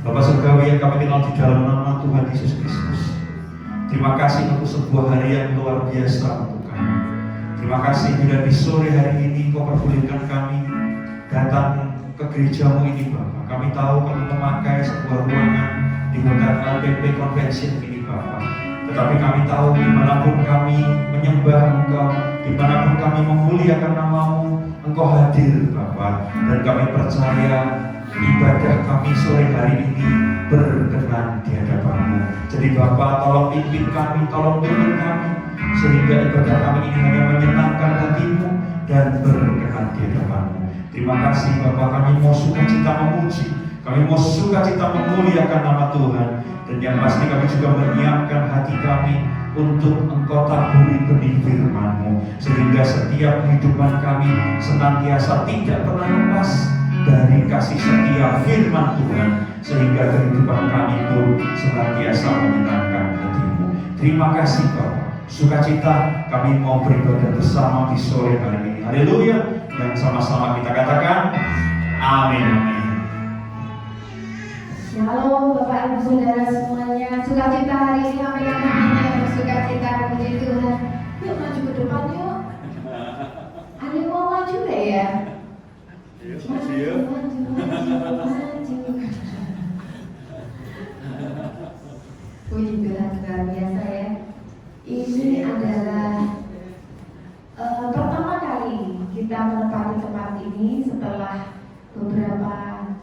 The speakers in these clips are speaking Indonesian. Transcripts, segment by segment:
Bapa Surgawi yang kami kenal di dalam nama Tuhan Yesus Kristus, terima kasih untuk sebuah hari yang luar biasa untuk kami. Terima kasih bila di sore hari ini Kau perbolehkan kami datang ke gerejamu ini Bapa. Kami tahu kami memakai sebuah ruangan di Hotel LPP Convention ini Bapa. Tetapi kami tahu dimanapun kami menyembah Engkau, dimanapun kami memuliakan nama-Mu, Engkau hadir Bapa. Dan kami percaya ibadah kami sore hari ini berkenan di hadapan-Mu. Jadi Bapa, tolong pimpin kami, tolong tuntun kami, sehingga ibadah kami ini hanya menyenangkan hati-Mu dan berkenan di hadapan-Mu. Terima kasih Bapa, kami mau sukacita memuji, kami mau sukacita memuliakan nama Tuhan. Dan yang pasti kami juga menyiapkan hati kami untuk Engkau taburi benih firman-Mu, sehingga setiap kehidupan kami senantiasa tidak pernah lepas dari kasih setia firman Tuhan, sehingga kehidupan kami pun senantiasa menyenangkan hati-Mu. Terima kasih Bapak. Sukacita kami mau beribadah bersama di sore hari ini. Haleluya. Dan sama-sama kita katakan amin. Shalom Bapak Ibu Saudara semuanya. Sukacita hari ini kami yang bersukacita memuji Tuhan. Yuk maju ke depan yuk. Ada yang mau maju gak ya? Maju. Puji Tuhan luar biasa ya. Ini adalah pertama kali kita menempati tempat ini setelah beberapa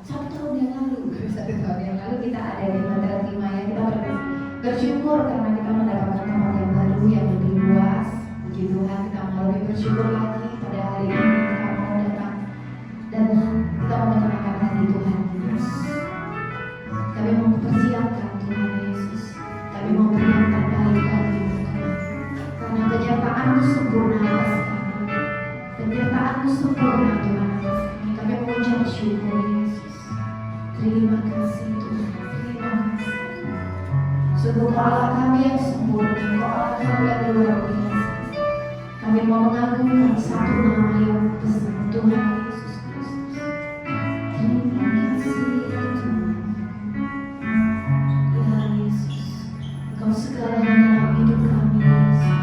1 tahun yang lalu. 1 tahun yang lalu kita ada di Hotel Timaya. Kita bersyukur karena kita mendapatkan tempat yang baru yang lebih luas. Puji Tuhan, kita mau lebih bersyukur lagi pada hari ini kita mau datang dan kita mau menyenangkan hati Tuhan Yesus. Kami mau mempersiapkan Tuhan Yesus. Kami mau beri yang terbaik bagi Tuhan. Karena penyertaan-Mu sempurna atas kami. Penyertaan-Mu sempurna Tuhan atas kami. Kami mengucap syukur Yesus. Terima kasih Tuhan. Terima kasih. Sungguh Kau Allah kami yang sempurna. Kau Allah kami yang luar biasa. Kami mau mengagungkan satu nama yang besar, Tuhan Yesus Kristus. Terima kasih Tuhan. Ya Yesus, Engkau segalanya dalam hidup kami Yesus.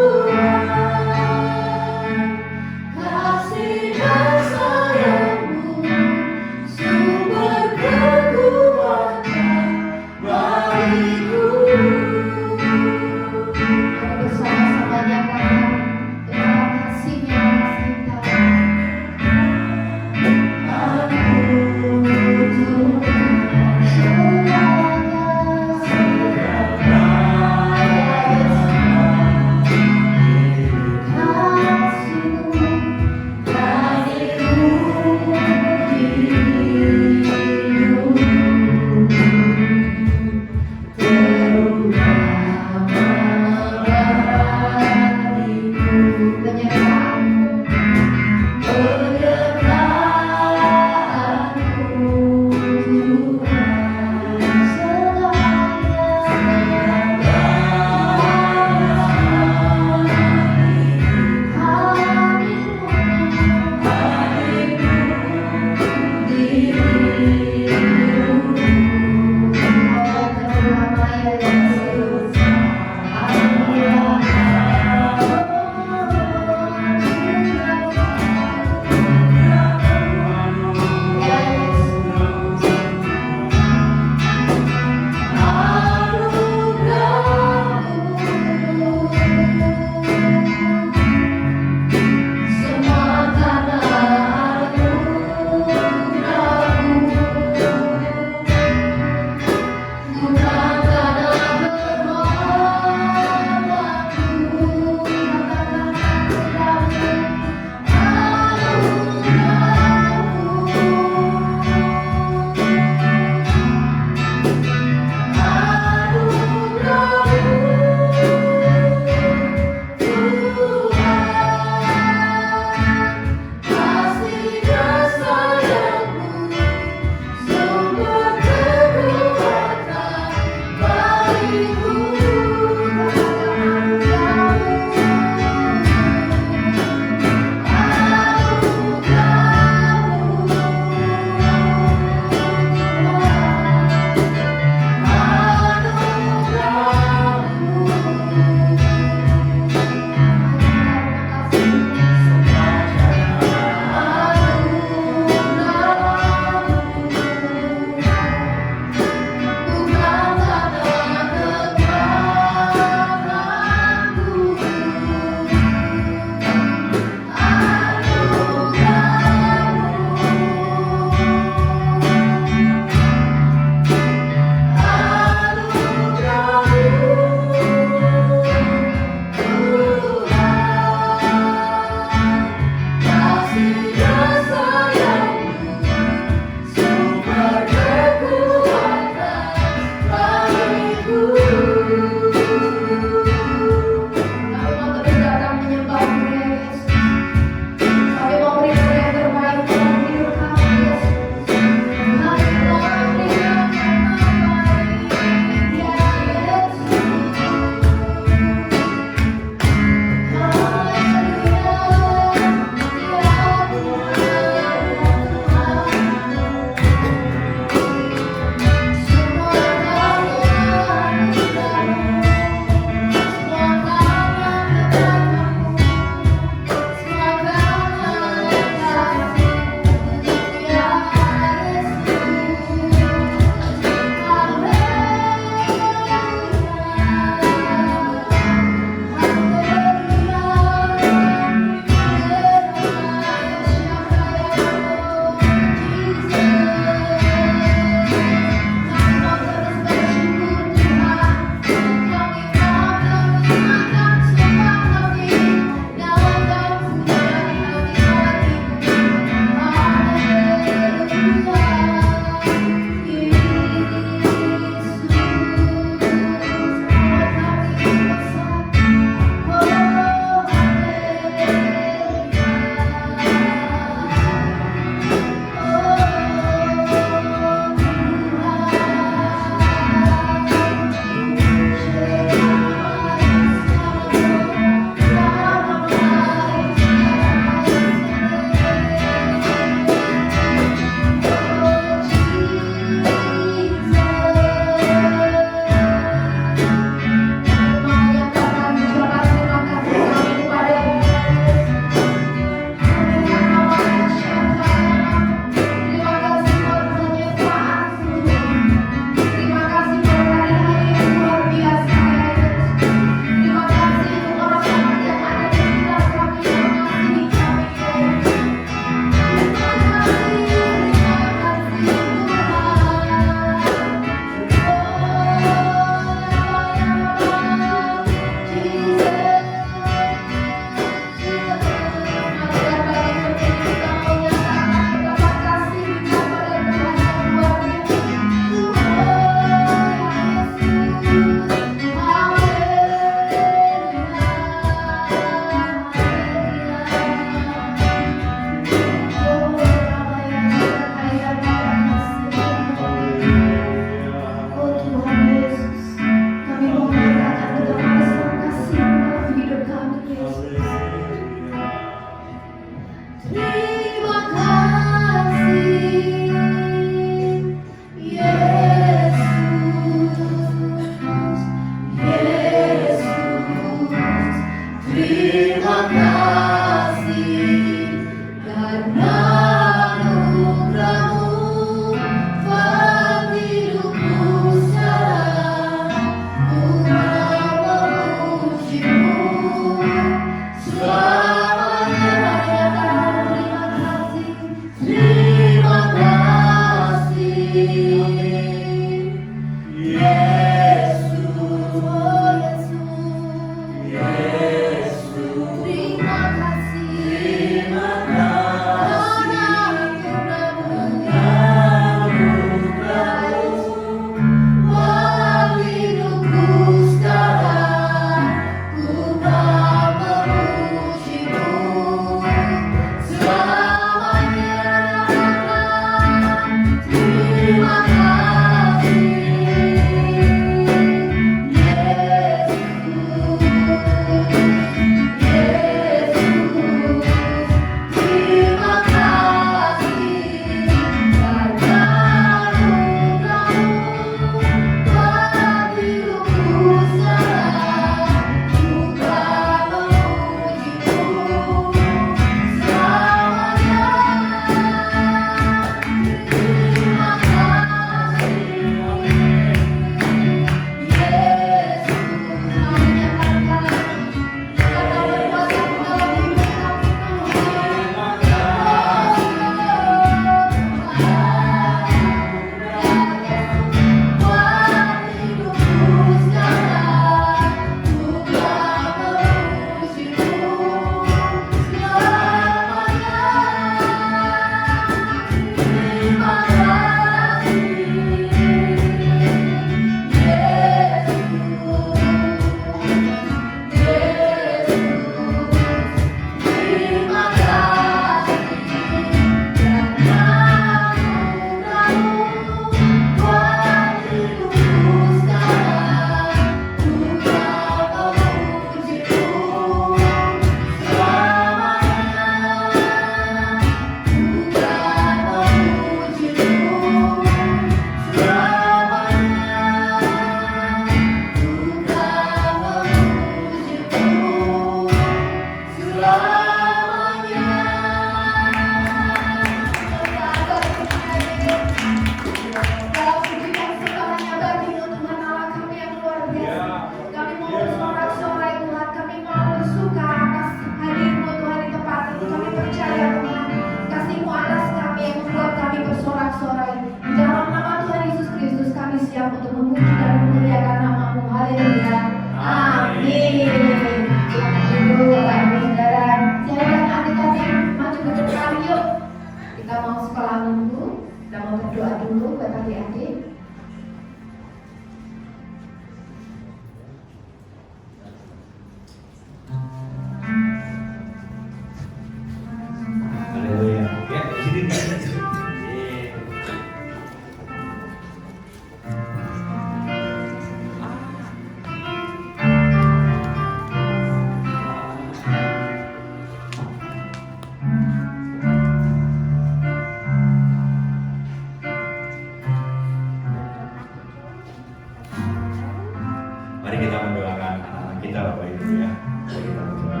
Mari kita mendoakan anak-anak kita Bapak Ibu ya. Mari kita berdoa.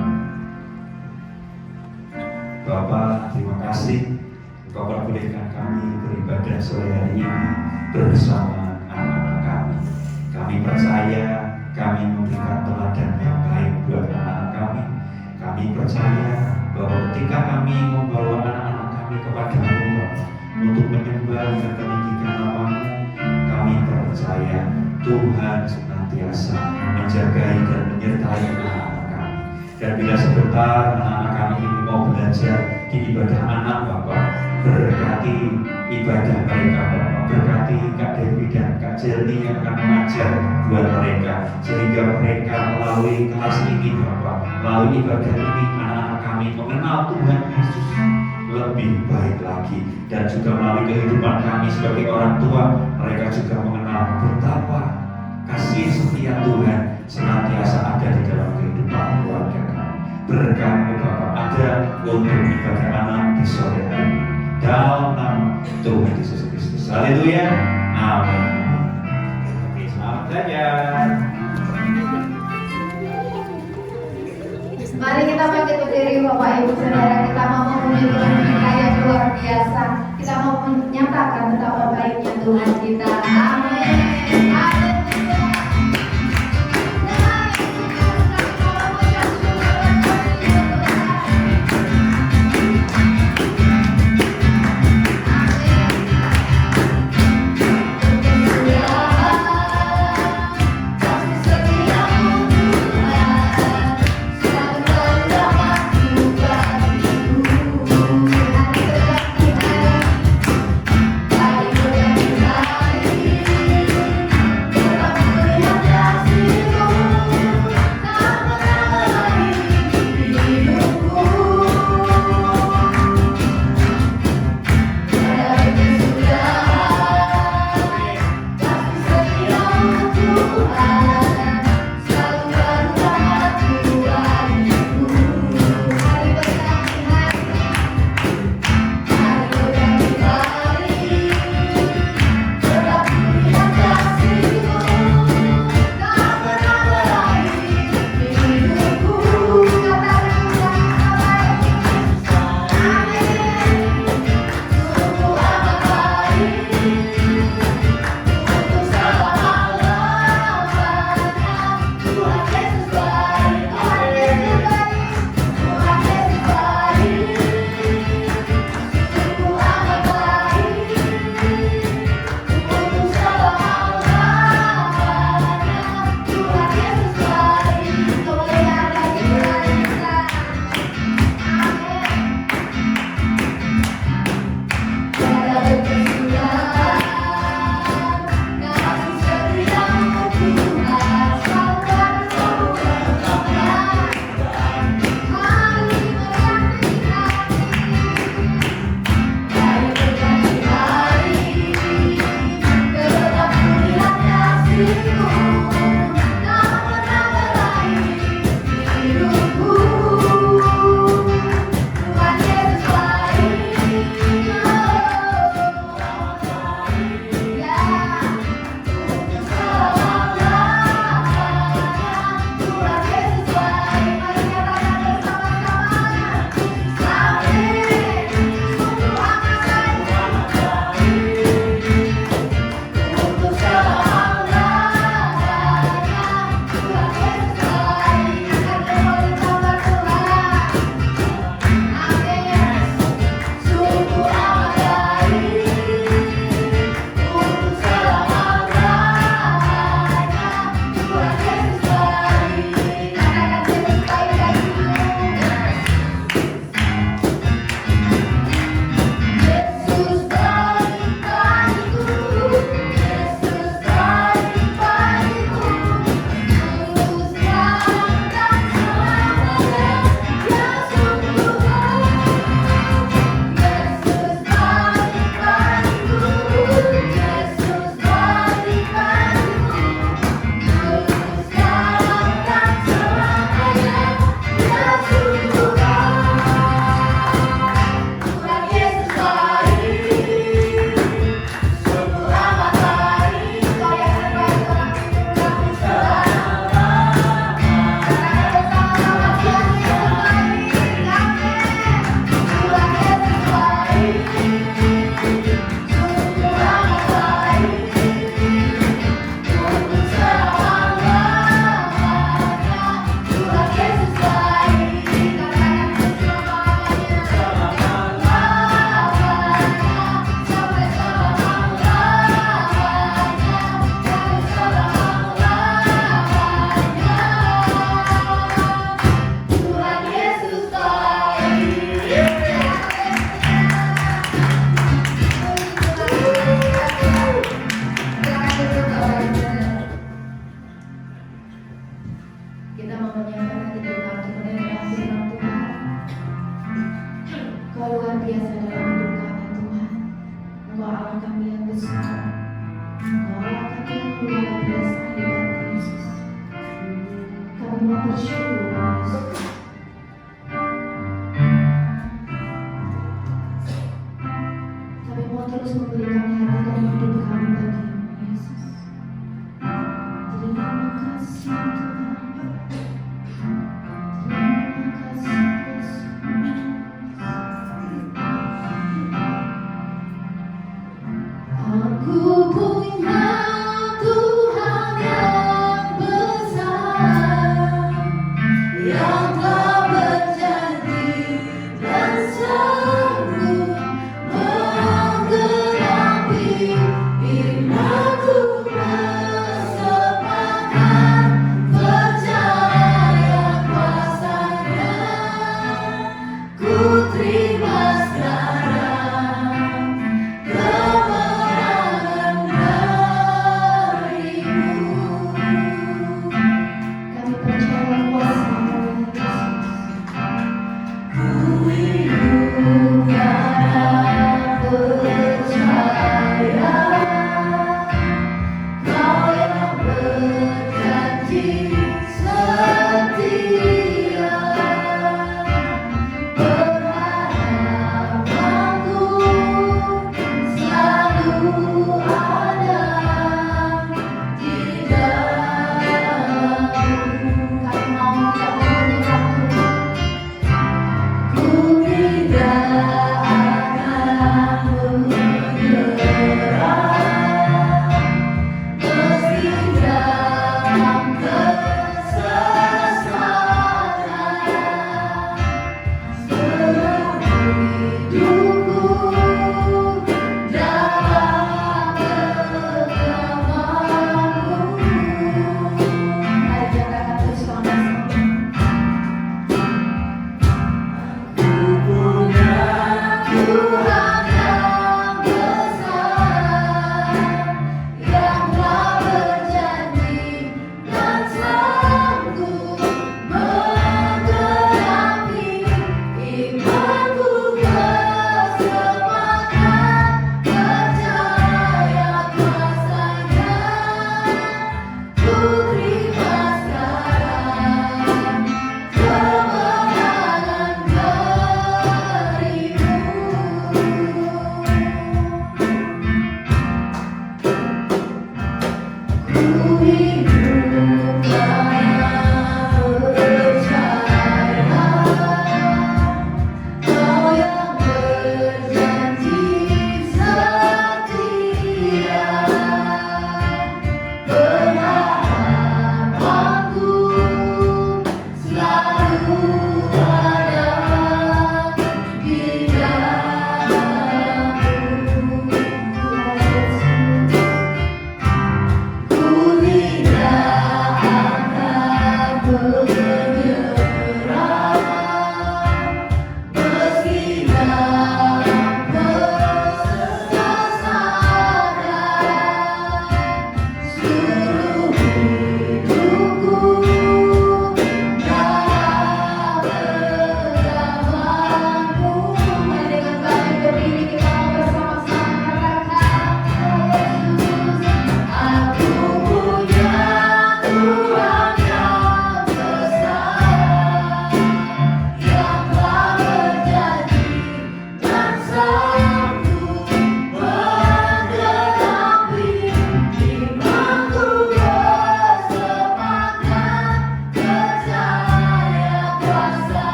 Bapak, terima kasih Engkau perbolehkan kami beribadah sore hari ini bersama anak-anak kami. Kami percaya kami memberikan teladan yang baik buat anak-anak kami. Kami percaya bahwa ketika kami membawa anak-anak kami kepada-Mu Bapa untuk menyembah dan meninggikan nama-Mu, kami percaya Tuhan senantiasa menjagai dan menyertai anak-anak kami. Dan bila sebentar anak-anak kami ini mau belajar di ibadah anak Bapak, berkati ibadah mereka Bapak, berkati Kak Dewi dan Kak Jelni yang akan mengajar buat mereka, sehingga mereka melalui kelas ini Bapak, melalui ibadah ini anak-anak kami mengenal Tuhan Yesus lebih baik lagi, dan juga melalui kehidupan kami sebagai orang tua, mereka juga mengenal betapa kasih setia Tuhan senantiasa ada di dalam kehidupan keluarga kami. Berkat-Mu Bapak ada untuk ibadah anak di sore hari ini. Dalam nama Tuhan Yesus Kristus. Haleluya. Amin. Oke, selamat belajar. Mari kita bangkit berdiri Bapak Ibu Saudara, kita mau memuji Tuhan kita yang luar biasa. Kita mau menyatakan betapa baiknya Tuhan kita. Amin. Bye.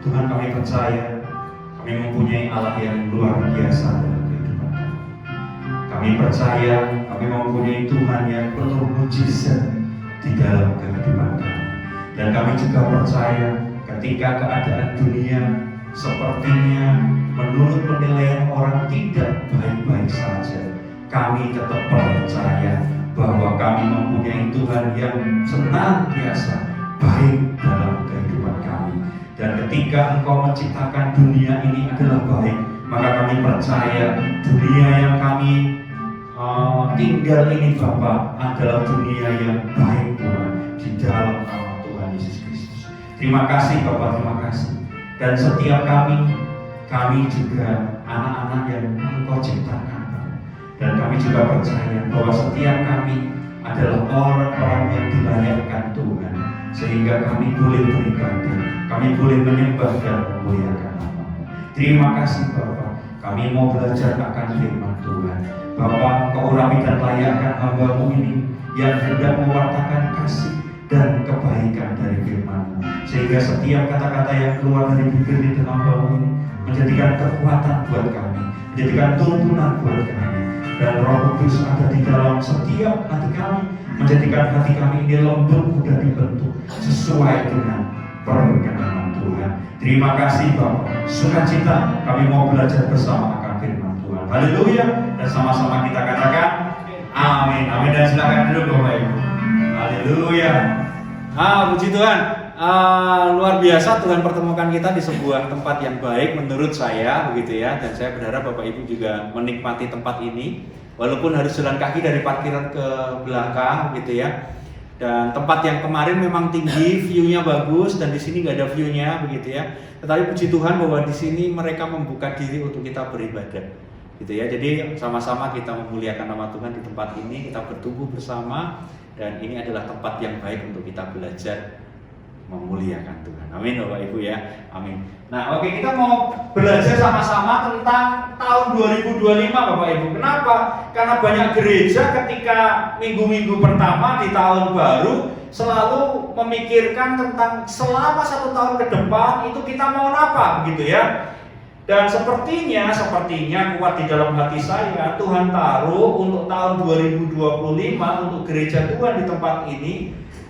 Tuhan, kami percaya kami mempunyai Allah yang luar biasa dalam kehidupan kami. Kami percaya kami mempunyai Tuhan yang penuh mujizat di dalam kehidupan kami. Dan kami juga percaya ketika keadaan dunia sepertinya menurut penilaian orang tidak baik-baik saja, kami tetap percaya bahwa kami mempunyai Tuhan yang senantiasa baik dalam kehidupan kami. Dan ketika Engkau menciptakan dunia ini adalah baik, maka kami percaya dunia yang kami tinggal ini Bapa adalah dunia yang baik Tuhan, di dalam nama Tuhan Yesus Kristus. Terima kasih Bapa, terima kasih. Dan setiap kami juga anak-anak yang Engkau ciptakan Bapa. Dan kami juga percaya bahwa setiap kami adalah orang-orang yang dilayakkan Tuhan, sehingga kami boleh beribadah, kami boleh menyembah dan memuliakan nama-Mu. Terima kasih Bapa. Kami mau belajar akan firman Tuhan. Bapa, Engkau urapi dan layakkan hamba-Mu ini yang hendak mewartakan kasih dan kebaikan dari firman-Mu, sehingga setiap kata-kata yang keluar dari bibir di dalam hamba-Mu ini menjadikan kekuatan buat kami, menjadikan tuntunan buat kami. Dan Roh Kudus ada di dalam setiap hati kami, menjadikan hati kami ini lembut, mudah dibentuk sesuai dengan perkenan Tuhan. Terima kasih Bapak. Sukacita kami mau belajar bersama akan firman Tuhan. Haleluya. Dan sama-sama kita katakan amin. Amin. Dan silakan duduk Bapak Ibu. Haleluya. Puji Tuhan. Luar biasa Tuhan pertemukan kita di sebuah tempat yang baik menurut saya, begitu ya. Dan saya berharap Bapak Ibu juga menikmati tempat ini. Walaupun harus jalan kaki dari parkiran ke belakang gitu ya. Dan tempat yang kemarin memang tinggi, view-nya bagus, dan di sini nggak ada view-nya begitu ya. Tetapi puji Tuhan bahwa di sini mereka membuka diri untuk kita beribadah, gitu ya. Jadi sama-sama kita memuliakan nama Tuhan di tempat ini, kita bertumbuh bersama, dan ini adalah tempat yang baik untuk kita belajar memuliakan Tuhan. Amin Bapak Ibu ya. Amin. Nah, oke, kita mau belajar sama-sama tentang tahun 2025 Bapak Ibu. Kenapa? Karena banyak gereja ketika minggu-minggu pertama di tahun baru selalu memikirkan tentang selama 1 tahun ke depan itu kita mau apa begitu ya. Dan sepertinya kuat di dalam hati saya, Tuhan taruh untuk tahun 2025 untuk gereja Tuhan di tempat ini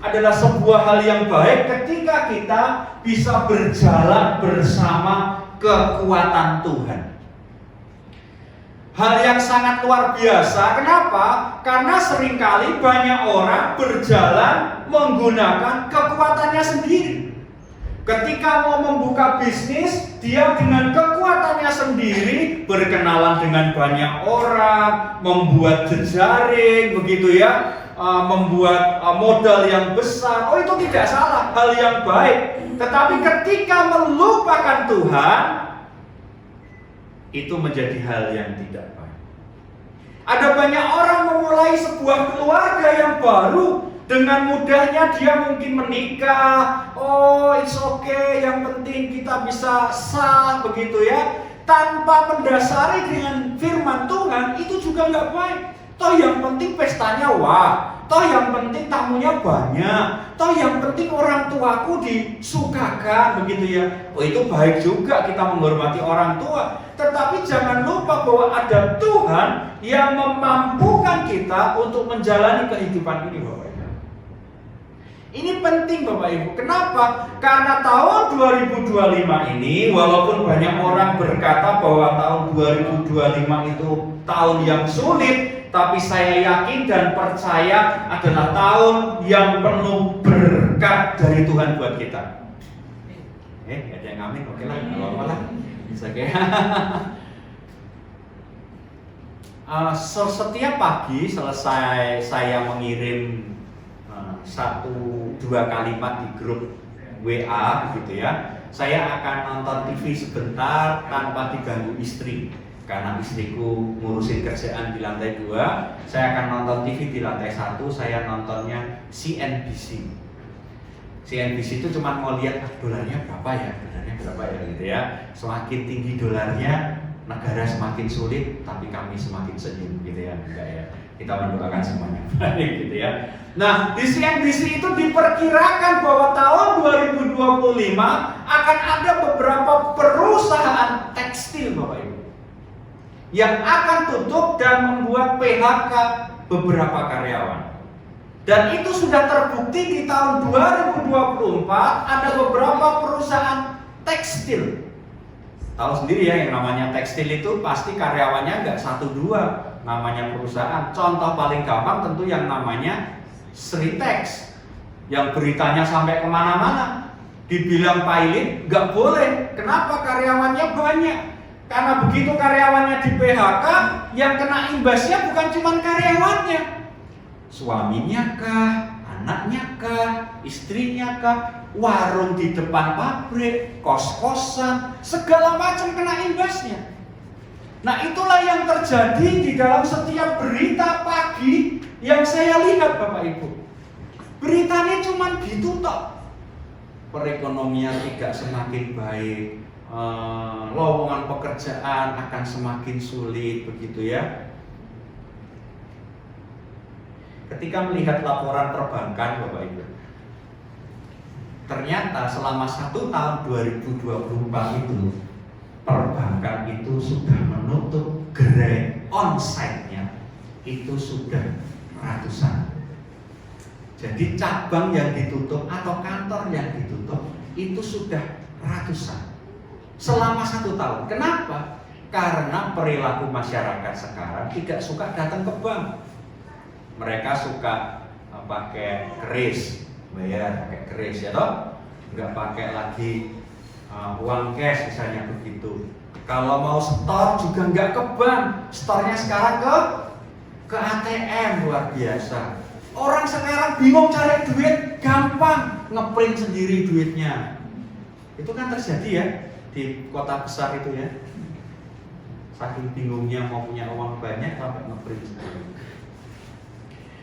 adalah sebuah hal yang baik ketika kita bisa berjalan bersama kekuatan Tuhan. Hal yang sangat luar biasa. Kenapa? Karena seringkali banyak orang berjalan menggunakan kekuatannya sendiri. Ketika mau membuka bisnis, dia dengan kekuatannya sendiri berkenalan dengan banyak orang, membuat jejaring, begitu ya, membuat modal yang besar. Oh, itu tidak salah, hal yang baik. Tetapi ketika melupakan Tuhan, itu menjadi hal yang tidak baik. Ada banyak orang memulai sebuah keluarga yang baru. Dengan mudahnya dia mungkin menikah. Oh, it's okay, yang penting kita bisa sah begitu ya. Tanpa mendasari dengan firman Tuhan, itu juga nggak baik. Toh yang penting pestanya wah, toh yang penting tamunya banyak, toh yang penting orang tuaku disukakan begitu ya. Oh, itu baik juga kita menghormati orang tua. Tetapi jangan lupa bahwa ada Tuhan yang memampukan kita untuk menjalani kehidupan ini Bapak Ibu. Ini penting Bapak Ibu. Kenapa? Karena tahun 2025 ini, walaupun banyak orang berkata bahwa tahun 2025 itu tahun yang sulit, tapi saya yakin dan percaya adalah tahun yang penuh berkat dari Tuhan buat kita. Ada yang amin? Oke lah, nggak apa-apa lah. Setiap pagi selesai saya mengirim 1-2 kalimat di grup WA gitu ya, saya akan nonton TV sebentar tanpa diganggu istri karena istriku ngurusin kerjaan di lantai 2. Saya akan nonton TV di lantai 1. Saya nontonnya CNBC. CNBC itu cuma mau lihat dolarnya berapa ya gitu ya. Semakin tinggi dolarnya, negara semakin sulit, tapi kami semakin senyum gitu ya. Enggak ya. Kita mendoakan semuanya baik gitu ya. Nah, di CNBC itu diperkirakan bahwa tahun 2025 akan ada beberapa perusahaan tekstil Bapak Ibu yang akan tutup dan membuat PHK beberapa karyawan. Dan itu sudah terbukti di tahun 2024 ada beberapa perusahaan tekstil. Tahu sendiri ya, yang namanya tekstil itu pasti karyawannya nggak 1-2 namanya perusahaan. Contoh paling gampang tentu yang namanya Sritex, yang beritanya sampai kemana-mana. Dibilang pilot nggak boleh. Kenapa? Karyawannya banyak. Karena begitu karyawannya di PHK, yang kena imbasnya bukan cuma karyawannya, suaminya kah, anaknya kah, istrinya kah, warung di depan pabrik, kos-kosan, segala macam kena imbasnya. Nah, itulah yang terjadi di dalam setiap berita pagi yang saya lihat Bapak Ibu. Beritanya cuma gitu toh. Perekonomian tidak semakin baik, lowongan pekerjaan akan semakin sulit begitu ya. Ketika melihat laporan perbankan Bapak Ibu, ternyata selama 1 tahun 2024 itu perbankan itu sudah menutup gerai onsite-nya itu sudah ratusan. Jadi cabang yang ditutup atau kantor yang ditutup itu sudah ratusan selama 1 tahun. Kenapa? Karena perilaku masyarakat sekarang tidak suka datang ke bank. Mereka suka pakai kris, bayar pakai kris ya toh, nggak pakai lagi uang cash misalnya begitu. Kalau mau store juga nggak ke bank, store-nya sekarang ke ke ATM, luar biasa. Orang sekarang bingung cari duit, gampang ngeprint sendiri duitnya. Itu kan terjadi ya di kota besar itu ya. Saking bingungnya mau punya uang banyak sampai ngeprint sendiri.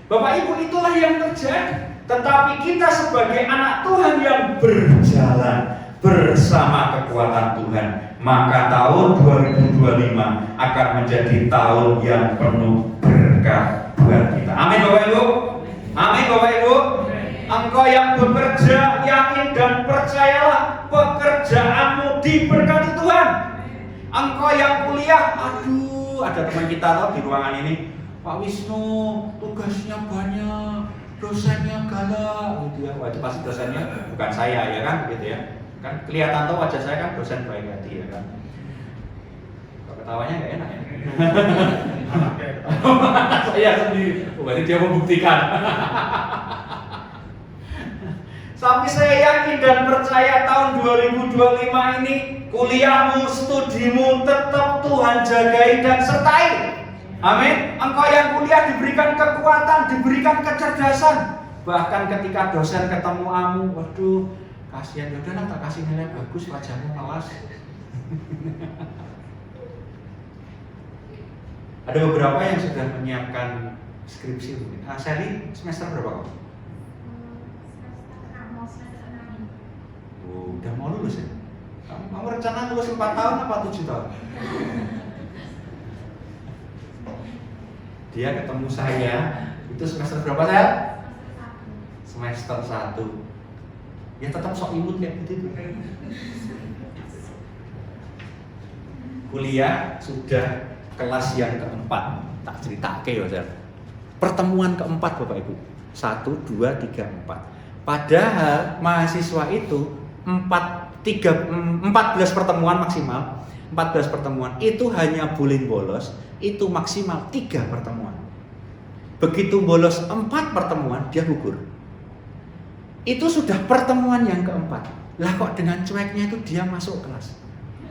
Bapak Ibu, itulah yang terjadi. Tetapi kita sebagai anak Tuhan yang berjalan bersama kekuatan Tuhan, maka tahun 2025 akan menjadi tahun yang penuh berkah buat kita. Amin Bapak Ibu. Amin Bapak Ibu. Engkau yang bekerja, yakin dan percayalah pekerjaanmu diberkati Tuhan. Engkau yang kuliah, aduh, ada teman kita loh di ruangan ini, Pak Wisnu, tugasnya banyak, dosennya galak, gitu ya. Wah, itu pasti dosennya bukan saya ya kan, gitu ya. Kan kelihatan tuh wajah saya kan dosen baik hati ya kan. Kalau ketawanya nggak enak ya. Saya sendiri, berarti dia membuktikan. Tapi saya yakin dan percaya tahun 2025 ini kuliahmu, studimu tetap Tuhan jagai dan sertai. Amin. Engkau yang kuliah diberikan kekuatan, diberikan kecerdasan. Bahkan ketika dosen ketemu kamu, waduh, kasihan, yaudah lah tak kasih nilai bagus, wajahmu melas. Ada beberapa yang sudah menyiapkan skripsi mungkin. Sally semester berapa kok? Oh, udah mau lulus ya? Kamu rencana lulus 4 tahun apa 7 tahun? Dia ketemu saya, itu semester berapa saya? Semester 1. Ya tetap sok imut kayak gitu. Kuliah sudah kelas yang keempat, tak cerita ya Sir. Pertemuan keempat Bapak Ibu, 1, 2, 3, 4. Padahal mahasiswa itu 14 pertemuan maksimal, 14 pertemuan itu hanya boleh bolos itu maksimal 3 pertemuan. Begitu bolos 4 pertemuan dia gugur. Itu sudah pertemuan yang keempat. Lah kok dengan cueknya itu dia masuk kelas.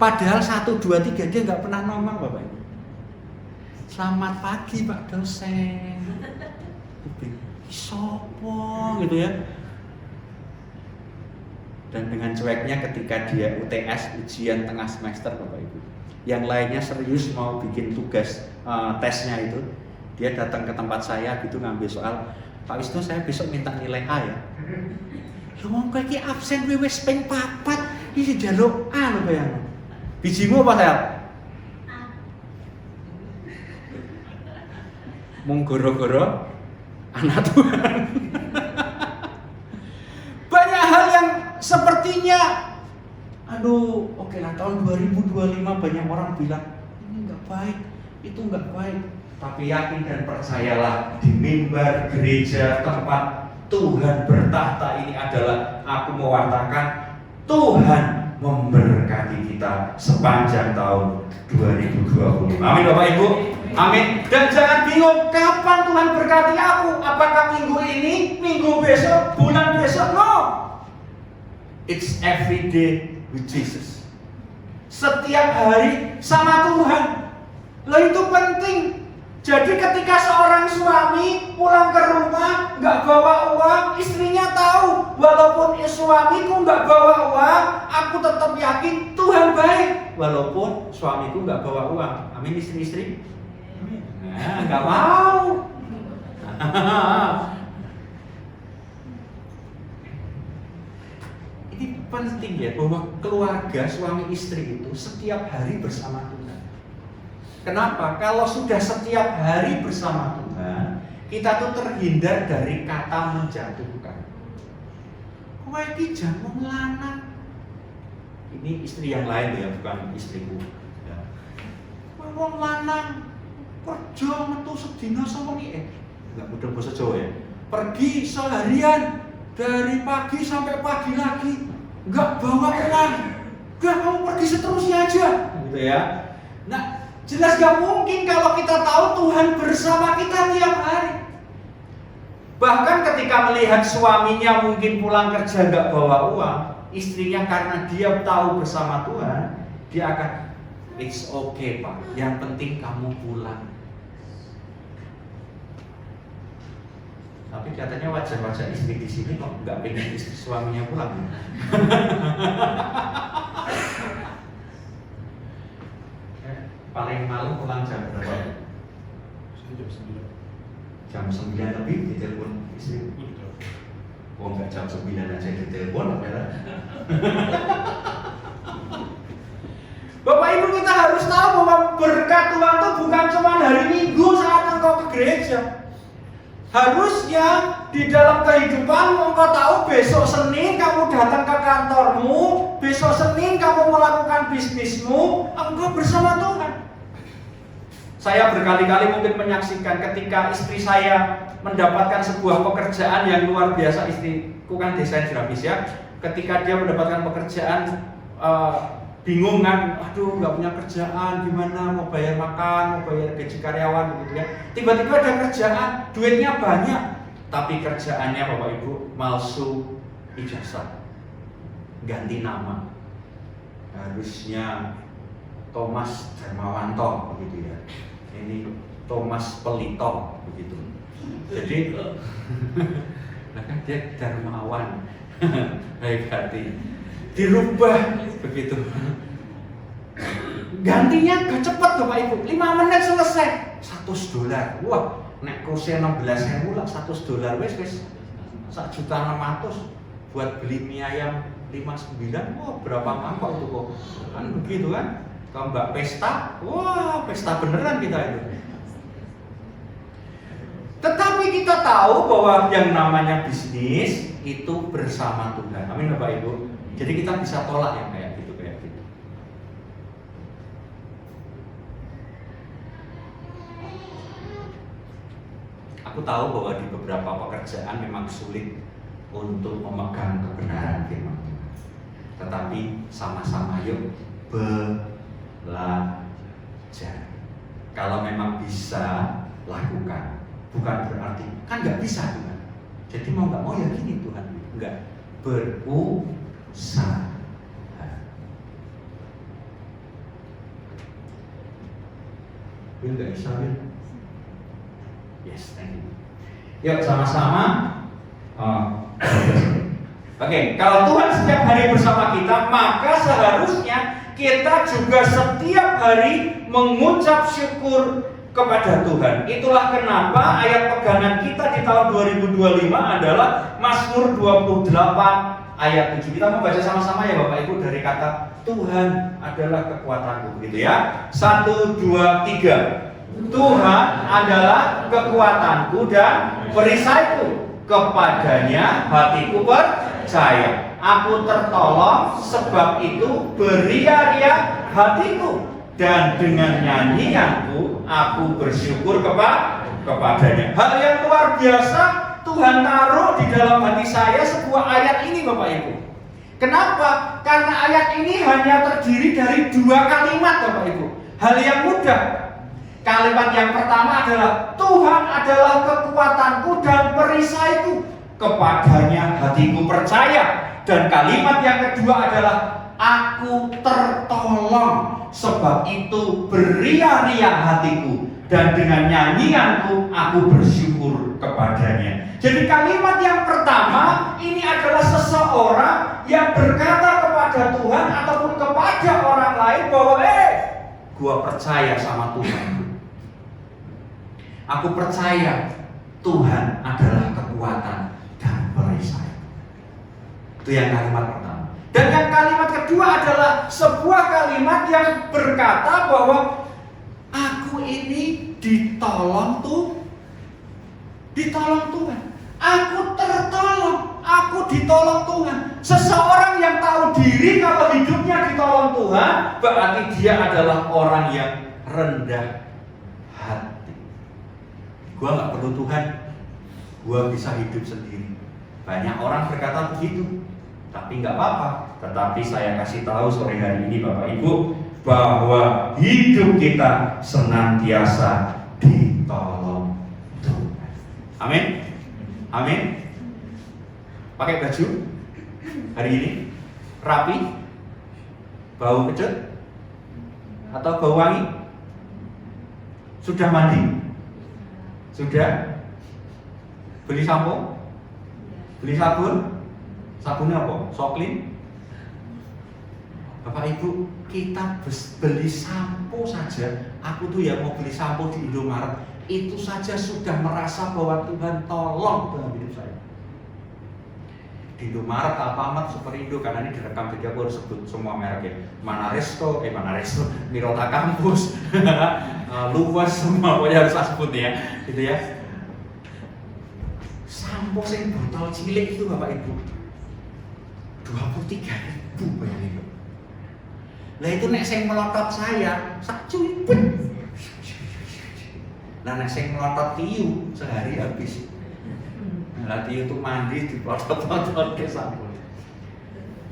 Padahal 1, 2, 3 dia nggak pernah nongol Bapak Ibu. Selamat pagi Pak dosen. Sopo gitu ya. Dan dengan cueknya ketika dia UTS, ujian tengah semester Bapak Ibu, yang lainnya serius mau bikin tugas tesnya itu, dia datang ke tempat saya gitu ngambil soal, Pak Wisnu saya besok minta nilai A ya. Lu mau kayak absen wis ping 4, iki jaluk A lho bayang. Bijimu apa saya? Mung goro-goro anak Tuhan. Banyak hal yang sepertinya aduh, oke lah tahun 2025 banyak orang bilang ini enggak baik, itu enggak baik. Tapi yakin dan percayalah di mimbar gereja tempat Tuhan bertahta ini adalah aku mewartakan Tuhan memberkati kita sepanjang tahun 2020. Amin Bapak Ibu. Amin. Dan jangan bingung kapan Tuhan berkati aku. Apakah minggu ini, minggu besok, bulan besok? No. It's every day with Jesus. Setiap hari sama Tuhan. Loh itu penting. Jadi ketika seorang suami pulang ke rumah nggak bawa uang, istrinya tahu walaupun suamiku nggak bawa uang, aku tetap yakin Tuhan baik. Walaupun suamiku nggak bawa uang. Amin istri-istri. Nah, nggak mau. Ini penting ya bahwa keluarga suami istri itu setiap hari bersama Tuhan. Kenapa? Kalau sudah setiap hari bersama Tuhan, kita tuh terhindar dari kata menjatuhkan. Kowe iki jan wong lanang. Ini istri yang lain ya, bukan istriku. Ya. Wong lanang kerja metu sedina sewengi enggak mudah bahasa Jawa ya. Pergi seharian dari pagi sampai pagi lagi, enggak bawa uang. Udah kamu pergi seterusnya aja, gitu ya. Nah, jelas gak mungkin kalau kita tahu Tuhan bersama kita tiap hari. Bahkan ketika melihat suaminya mungkin pulang kerja gak bawa uang, istrinya karena dia tahu bersama Tuhan, dia akan it's okay Pak, yang penting kamu pulang. Tapi katanya wajah-wajah istri di sini kok nggak pengen istri suaminya pulang. Paling malam pulang jam berapa? Jam 9 lebih ditelepon istri. Oh enggak, jam 9 aja ditelepon apa ya? Bapak Ibu, kita harus tahu bahwa berkat Tuhan itu bukan cuma hari Minggu saat engkau ke gereja. Harusnya di dalam kehidupanmu engkau tahu besok Senin kamu datang ke kantormu, besok Senin kamu melakukan bisnismu, engkau bersama Tuhan. Saya berkali-kali mungkin menyaksikan ketika istri saya mendapatkan sebuah pekerjaan yang luar biasa. Istriku kan desain grafis ya. Ketika dia mendapatkan pekerjaan, bingung kan, aduh nggak punya kerjaan, gimana mau bayar makan, mau bayar gaji karyawan gitu ya. Tiba-tiba ada kerjaan, duitnya banyak, tapi kerjaannya Bapak Ibu palsu ijazah, ganti nama, harusnya Thomas Darmawanto begitu ya, ini Thomas Pelito begitu. Jadi kan dia Darmawan, baik hati, dirubah begitu. Gantinya gak cepet Bapak Ibu, 5 menit selesai, $100. Wah, nek kursi 16.000 lah, $100 wes $1.600.000 buat beli mie ayam 59. Wah, berapa mangkok tuh kok? Kan begitu kan? Kalau Mbak pesta, wah pesta beneran kita itu. Tetapi kita tahu bahwa yang namanya bisnis itu bersama Tuhan. Amin Bapak Ibu. Jadi kita bisa tolak yang kayak gitu. Aku tahu bahwa di beberapa pekerjaan memang sulit untuk memegang kebenaran firman Tuhan. Tetapi sama-sama yuk belajar. Kalau memang bisa lakukan, bukan berarti kan nggak bisa Tuhan. Jadi mau nggak mau ya gini Tuhan, nggak berusaha. Will nggak bisa Will? Yes, thank you. Yuk sama-sama. Oke, kalau Tuhan setiap hari bersama kita, maka seharusnya kita juga setiap hari mengucap syukur kepada Tuhan. Itulah kenapa ayat pegangan kita di tahun 2025 adalah Mazmur 28 ayat 7. Kita membaca sama-sama ya Bapak Ibu, dari kata Tuhan adalah kekuatanku, gitu ya. 1, 2, 3. Tuhan adalah kekuatanku dan perisaiku, kepadanya hatiku percaya. Aku tertolong, sebab itu beria-ria hatiku, dan dengan nyanyianku aku bersyukur kepadanya. Hal yang luar biasa Tuhan taruh di dalam hati saya sebuah ayat ini Bapak Ibu. Kenapa? Karena ayat ini hanya terdiri dari 2 kalimat Bapak Ibu. Hal yang mudah. Kalimat yang pertama adalah Tuhan adalah kekuatanku dan perisaiku, kepadanya hatiku percaya. Dan kalimat yang kedua adalah aku tertolong, sebab itu beria-ria hatiku, dan dengan nyanyianku aku bersyukur kepadanya. Jadi kalimat yang pertama ini adalah seseorang yang berkata kepada Tuhan ataupun kepada orang lain bahwa gua percaya sama Tuhan. Aku percaya Tuhan adalah kekuatan dan perisai. Itu yang kalimat pertama. Dan yang kalimat kedua adalah sebuah kalimat yang berkata bahwa aku ini ditolong Tuhan. Aku tertolong, aku ditolong Tuhan. Seseorang yang tahu diri kalau hidupnya ditolong Tuhan, berarti dia adalah orang yang rendah hati. Gua nggak perlu Tuhan, gua bisa hidup sendiri. Banyak orang berkata begitu, tapi nggak apa-apa. Tetapi saya kasih tahu sore hari ini Bapak Ibu, bahwa hidup kita senantiasa ditolong Tuhan. Amin, amin. Pakai baju hari ini rapi, bau kecut atau bau wangi? Sudah mandi? Sudah? Beli sampo? Beli sabun? Sabunnya apa? Soklin? Bapak Ibu, kita beli sampo saja. Aku tuh ya mau beli sampo di Indomaret, itu saja sudah merasa bahwa Tuhan tolong dalam hidup saya. Di Indomaret, Alfamart, Superindo, karena ini direkam, jadi aku harus sebut semua mereknya. Manaresto, Mirota Kampus, Luas, semua pokoknya harus saya sebut ya, gitu ya. Sampo sing botol cilik itu Bapak Ibu 23.000 bayangin. Lah itu nek sing melotot saya sak cuipet. Lah nek sing melotot tiu sehari habis. Lah tiu untuk mandi dipotot-potot ke sampo.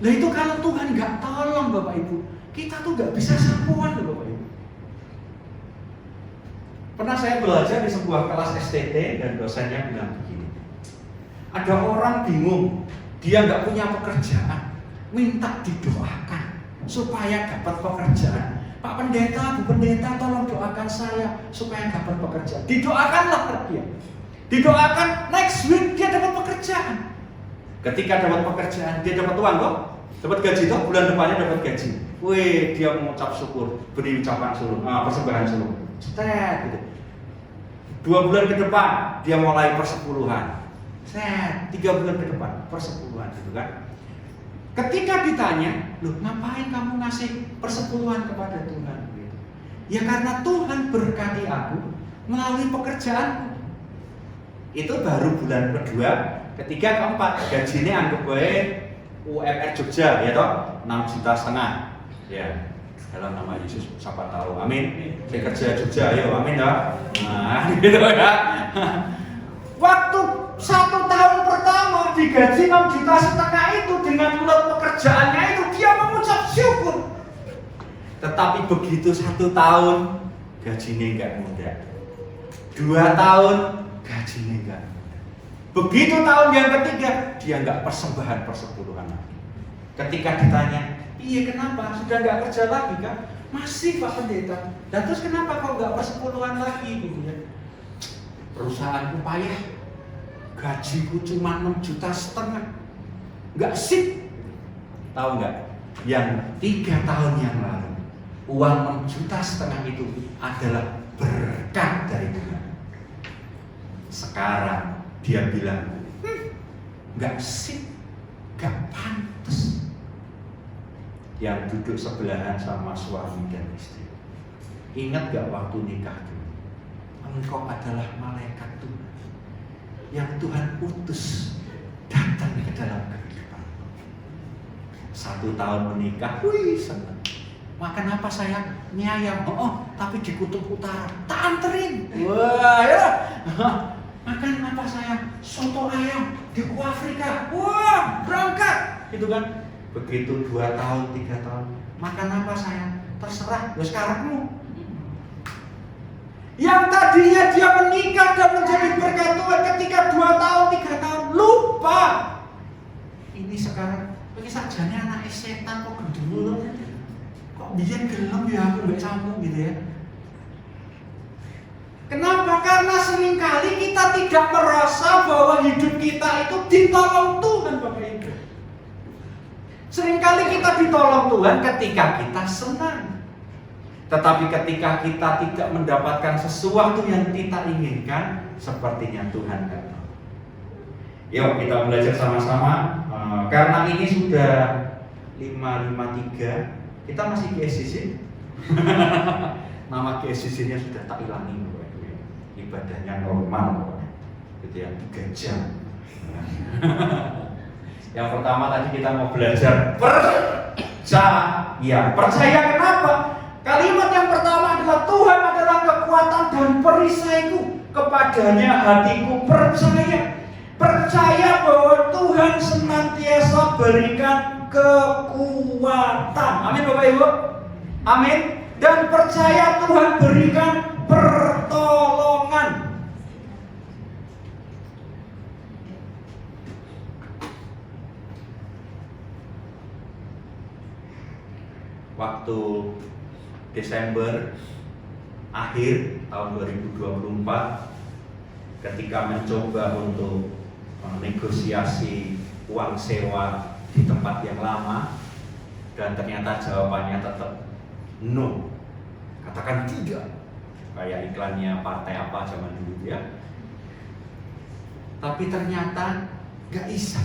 Lah itu kalau Tuhan nggak tolong Bapak Ibu, kita tuh nggak bisa sampoan loh Bapak Ibu. Pernah saya belajar di sebuah kelas STT dan dosennya bilang begini. Ada orang bingung, dia nggak punya pekerjaan, minta didoakan supaya dapat pekerjaan. Pak Pendeta, Bu Pendeta, tolong doakan saya supaya dapat pekerjaan. Didoakanlah dia. Didoakan next week dia dapat pekerjaan. Ketika dapat pekerjaan, dia dapat uang kok, dapat gaji toh, bulan depannya dapat gaji. Wih, dia mengucap syukur, beri ucapan sulung, persembahan sulung. Set, gitu. 2 bulan ke depan dia mulai persepuluhan. Set, 3 bulan ke depan persepuluhan, gitu kan? Ketika ditanya, loh ngapain kamu ngasih persepuluhan kepada Tuhan? Gitu. Ya karena Tuhan berkati aku melalui pekerjaanku. Itu baru bulan kedua, ketiga, keempat, gajinya anggap baik UMR Jogja, ya toh 6,5 juta. Ya, dalam nama Yesus siapa tahu, amin. Saya kerja Jogja, ayo amin ya. Nah, gitu ya. Waktu 1 tahun pertama digaji 6,5 juta itu dengan ulat pekerjaannya itu dia mengucap syukur. Tetapi begitu 1 tahun gajinya enggak muda, 2 tahun gajinya enggak muda. Begitu tahun yang ketiga dia enggak persembahan persepuluhan lagi. Ketika ditanya, iya kenapa? Sudah enggak kerja lagi kan? Masih Pak Pendeta. Dan terus kenapa kok enggak persepuluhan lagi gitu ya? Perusahaanku payah, gajiku cuma 6,5 juta, nggak sip. Tahu nggak? Yang 3 tahun yang lalu uang 6,5 juta itu adalah berkat dari Tuhan. Sekarang dia bilang nggak sip, nggak pantas. Yang duduk sebelahan sama suami dan istri, ingat gak waktu nikah dulu? Engkau adalah malaikat Tuhan yang Tuhan utus datang ke dalam kehidupan. 1 tahun menikah, wih senang. Makan apa sayang? Mie ayam. Oh, tapi di kutub utara. Tak anterin. Wah, ya. Makan apa sayang? Soto ayam di Afrika. Wah, berangkat. Gitu kan? Begitu 2 tahun, 3 tahun. Makan apa sayang? Terserah. Ya sekarangmu. Yang tadinya dia menikah dan menjadi berkat Tuhan ketika 2 tahun, 3 tahun lupa. Ini sekarang bagi sajanya anak setan kok gendul. Kok bikin gelem ya aku nggak campur gitu ya. Kenapa? Karena seringkali kita tidak merasa bahwa hidup kita itu ditolong Tuhan Bapak Ibu. Seringkali kita ditolong Tuhan ketika kita senang. Tetapi ketika kita tidak mendapatkan sesuatu yang kita inginkan, sepertinya Tuhan tidak tahu. Yuk kita belajar sama-sama. Karena ini sudah 553, kita masih GSCC. Nama GSCC-nya sudah tak hilangin. Ibadahnya normal, gitu ya, 3 jam. Yang pertama tadi kita mau belajar percaya. Percaya kenapa? Kalimat yang pertama adalah Tuhan adalah kekuatan dan perisaiku, kepadanya hatiku percaya. Percaya bahwa Tuhan senantiasa berikan kekuatan. Amin Bapak Ibu. Amin. Dan percaya Tuhan berikan pertolongan. Waktu Desember akhir tahun 2024 ketika mencoba untuk negosiasi uang sewa di tempat yang lama dan ternyata jawabannya tetap no, katakan tidak, kayak iklannya partai apa zaman dulu ya. Tapi ternyata gak bisa.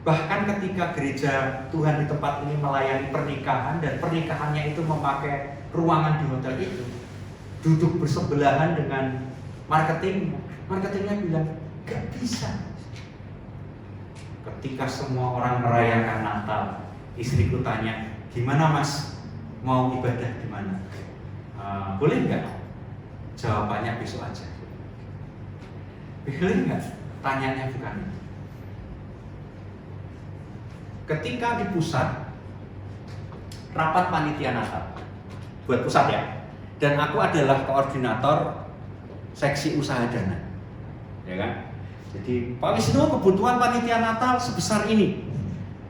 Bahkan ketika gereja Tuhan di tempat ini melayani pernikahan dan pernikahannya itu memakai ruangan di hotel itu, duduk bersebelahan dengan marketingnya bilang gak bisa. Ketika semua orang merayakan Natal, istriku tanya, gimana mas, mau ibadah di mana? Boleh nggak? Jawabannya besok aja. Boleh nggak? Tanyanya bukan itu. Ketika di pusat rapat panitia Natal buat pusat ya, dan aku adalah koordinator seksi usaha dana, ya kan? Jadi Pak Wisnu, kebutuhan panitia Natal sebesar ini,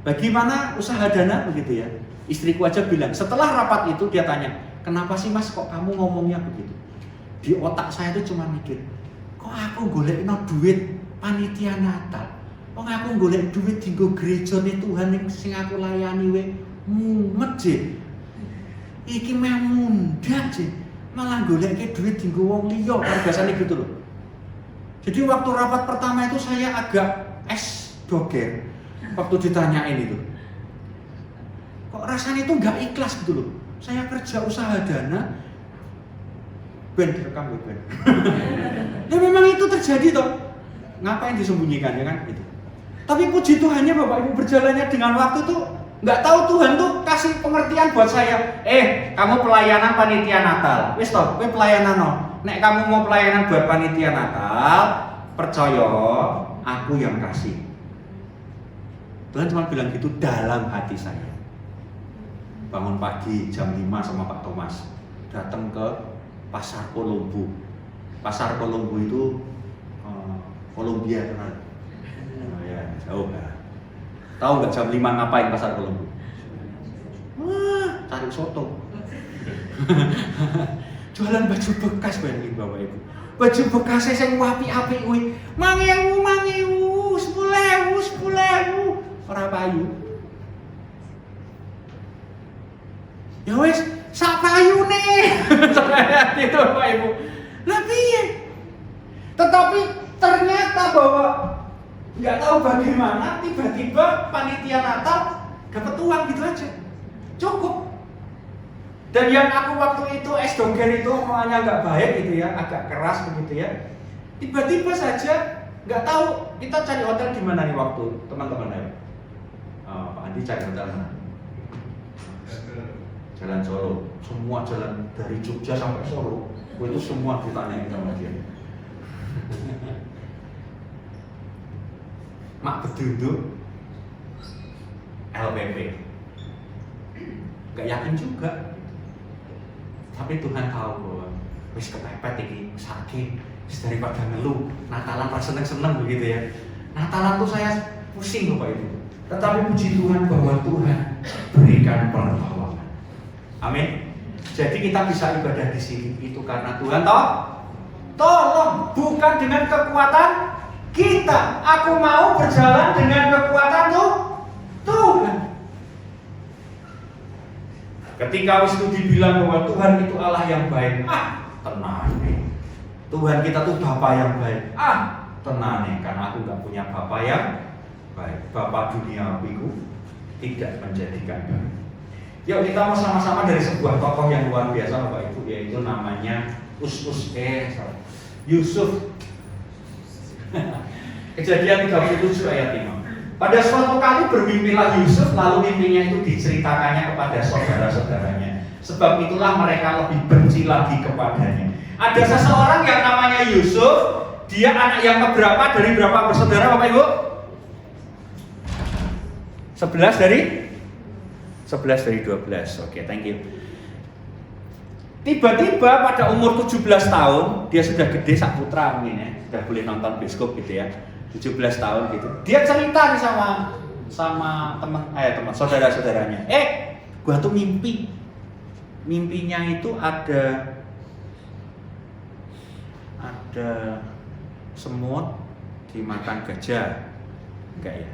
bagaimana usaha dana begitu ya? Istriku aja bilang, setelah rapat itu dia tanya, kenapa sih mas kok kamu ngomongnya begitu? Di otak saya itu cuma mikir, kok aku golek duit panitia Natal, kok aku golek duit dienggo gereja nih Tuhan yang sing aku layani we mumet je. Iki meh mundak je, malah golek duit dienggo wong liya, kan biasanya gitu loh. Jadi waktu rapat pertama itu saya agak doger waktu ditanyain itu. Kok rasanya itu nggak ikhlas gitu loh. Saya kerja usaha dana, Ben direkam Ben. Ya memang itu terjadi toh. Ngapain disembunyikan ya kan gitu. Tapi puji Tuhannya Bapak Ibu, berjalannya dengan waktu tuh nggak tahu Tuhan tuh kasih pengertian buat saya. Kamu pelayanan panitia Natal. Wis toh, kowe pelayanan no. Nek kamu mau pelayanan buat panitia Natal, percaya aku yang kasih. Tuhan cuma bilang gitu dalam hati saya. Bangun pagi jam 5 sama Pak Thomas, datang ke Pasar Kolombo. Pasar Kolombo itu Kolombia kan? Ya, jauh kan? Tahu nggak jam 5 ngapain Pasar Kolombo? Cari soto. Jualan baju bekas bayangin Bapak Ibu. Baju bekas sing apik-apik kuwi. 5.000, 10.000. Ora payu. Ya wis, sak payune. Gitu Bapak Ibu. Lah piye? Tetapi ternyata bahwa nggak tahu bagaimana tiba-tiba panitia Natal dapat uang gitu aja. Cukup. Dan yang aku waktu itu doger itu omongannya nggak baik gitu ya, agak keras begitu ya. Tiba-tiba saja nggak tahu kita cari hotel di mana nih waktu teman-teman ya. Pak Andi cari hotel mana? Jalan Solo, semua jalan dari Jogja sampai Solo, itu semua ditanyain sama dia. Mak bedunduk LPP, nggak yakin juga. Tapi Tuhan tahu bahwa wis kepepet ini sakit, daripada ngeluh Natalan pas seneng-seneng begitu ya. Natalan tuh saya pusing Bapak Ibu. Tetapi puji Tuhan bahwa Tuhan berikan pertolongan. Amin. Jadi kita bisa ibadah di sini itu karena Tuhan tolong, bukan dengan kekuatan kita. Aku mau berjalan dengan kekuatan Tuhan. Ketika Wisnu dibilang bahwa Tuhan itu Allah yang baik, tenang nih. Tuhan kita tuh Bapa yang baik, tenang nih, karena aku gak punya Bapa yang baik. Bapa duniawiku tidak menjadikan baik. Yuk kita mau sama-sama dari sebuah tokoh yang luar biasa Bapak Ibu, yaitu namanya Yusuf. Kejadian 37 ayat 5. Pada suatu kali bermimpilah Yusuf, lalu mimpinya itu diceritakannya kepada saudara-saudaranya. Sebab itulah mereka lebih benci lagi kepadanya. Ada seseorang yang namanya Yusuf, dia anak yang keberapa dari berapa bersaudara Bapak Ibu? 11 dari 12. Oke, thank you. Tiba-tiba pada umur 17 tahun, dia sudah gede sak putra mungkin ya, sudah boleh nonton bioskop gitu ya. 17 tahun gitu. Dia cerita nih sama teman saudara-saudaranya. Gua tuh mimpi. Mimpinya itu ada semut, dimakan gajah. Enggak ya?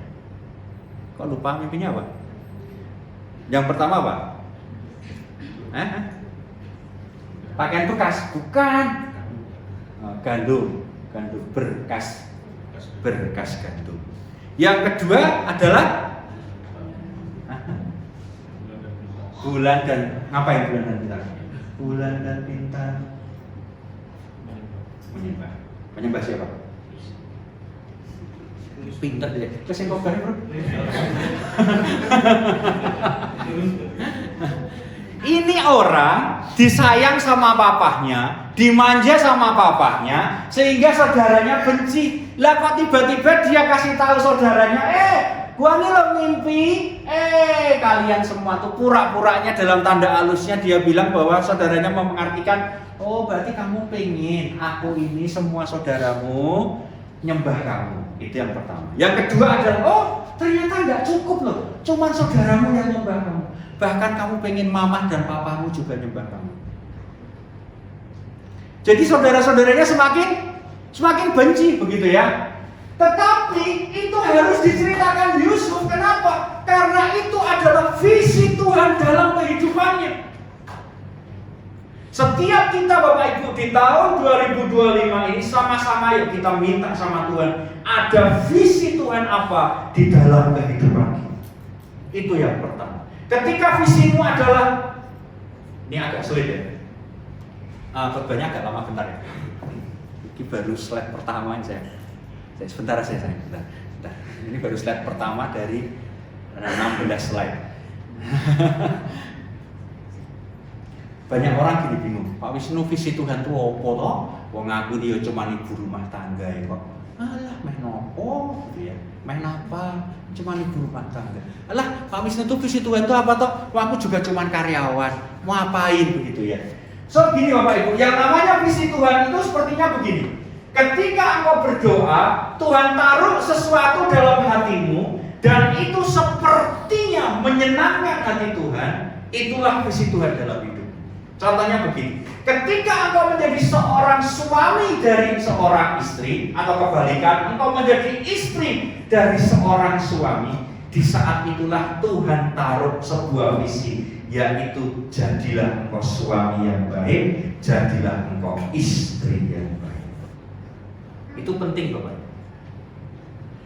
Kok lupa mimpinya apa? Yang pertama apa? Pakaian bekas? Bukan. Gandum berkas gandum. Yang kedua adalah bulan dan ngapain bulan dan bintang? Bulan dan bintang menyembah siapa? Pinter deh. Terus yang kau bro? Ini orang disayang sama papahnya, dimanja sama papahnya, sehingga saudaranya benci. Lah kok tiba-tiba dia kasih tahu saudaranya, gua nih lo mimpi, kalian semua tuh pura-puranya dalam tanda halusnya dia bilang bahwa saudaranya mau mengartikan, oh berarti kamu pengen aku ini semua saudaramu nyembah kamu. Itu yang pertama. Yang kedua adalah, oh ternyata nggak cukup loh, cuman saudaramu yang nyembah kamu. Bahkan kamu pengen mamah dan papamu juga nyembah kamu. Jadi saudara-saudaranya semakin benci begitu ya. Tetapi itu harus diceritakan Yusuf. Kenapa? Karena itu adalah visi Tuhan dalam kehidupannya. Setiap kita Bapak Ibu di tahun 2025 ini sama-sama yuk kita minta sama Tuhan, ada visi Tuhan apa di dalam kehidupan kita. Itu yang pertama. Ketika visimu adalah, ini agak sulit ya, khotbahnya agak lama bentar ya. Ini baru slide pertama saya sebentar. Ini baru slide pertama dari 16 slide. Banyak orang gini bingung, Pak Wisnu visi Tuhan itu apa toh? Wong aku dia cuma ibu rumah tangga ya kok. Alah meh nopo gitu ya. Meh napa? Cuma ibu rumah tangga. Alah Pak Wisnu itu visi Tuhan itu apa toh? Wah aku juga cuma karyawan. Mau apain begitu ya. So gini Bapak Ibu, yang namanya visi Tuhan itu sepertinya begini. Ketika engkau berdoa, Tuhan taruh sesuatu dalam hatimu dan itu sepertinya menyenangkan hati Tuhan, itulah visi Tuhan dalam hidup. Contohnya begini, ketika engkau menjadi seorang suami dari seorang istri, atau kebalikan, engkau menjadi istri dari seorang suami, di saat itulah Tuhan taruh sebuah visi, yaitu jadilah engkau suami yang baik, jadilah engkau istri yang baik. Itu penting Bapak.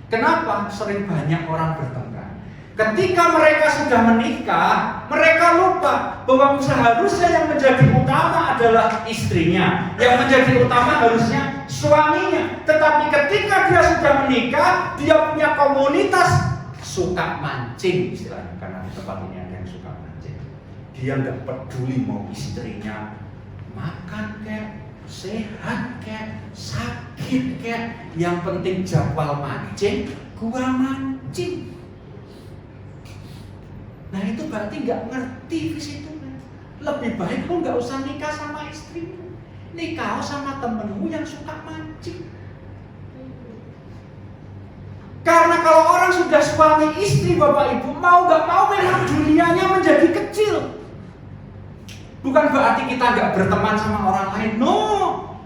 Kenapa sering banyak orang bertengkar? Ketika mereka sudah menikah, mereka lupa bahwa seharusnya yang menjadi utama adalah istrinya, yang menjadi utama harusnya suaminya. Tetapi ketika dia sudah menikah, dia punya komunitas suka mancing istilahnya, karena di tempat ini ada yang suka mancing. Dia nggak peduli mau istrinya makan kayak sehat kayak sakit kayak, yang penting jadwal mancing, gua mancing. Nah itu berarti nggak ngerti visi Tuhan. Lebih baik lu nggak usah nikah sama istrimu, nikah sama temenmu yang suka mancing. Karena kalau orang sudah suami istri Bapak Ibu, mau nggak mau memang dunianya menjadi kecil. Bukan berarti kita nggak berteman sama orang lain, no,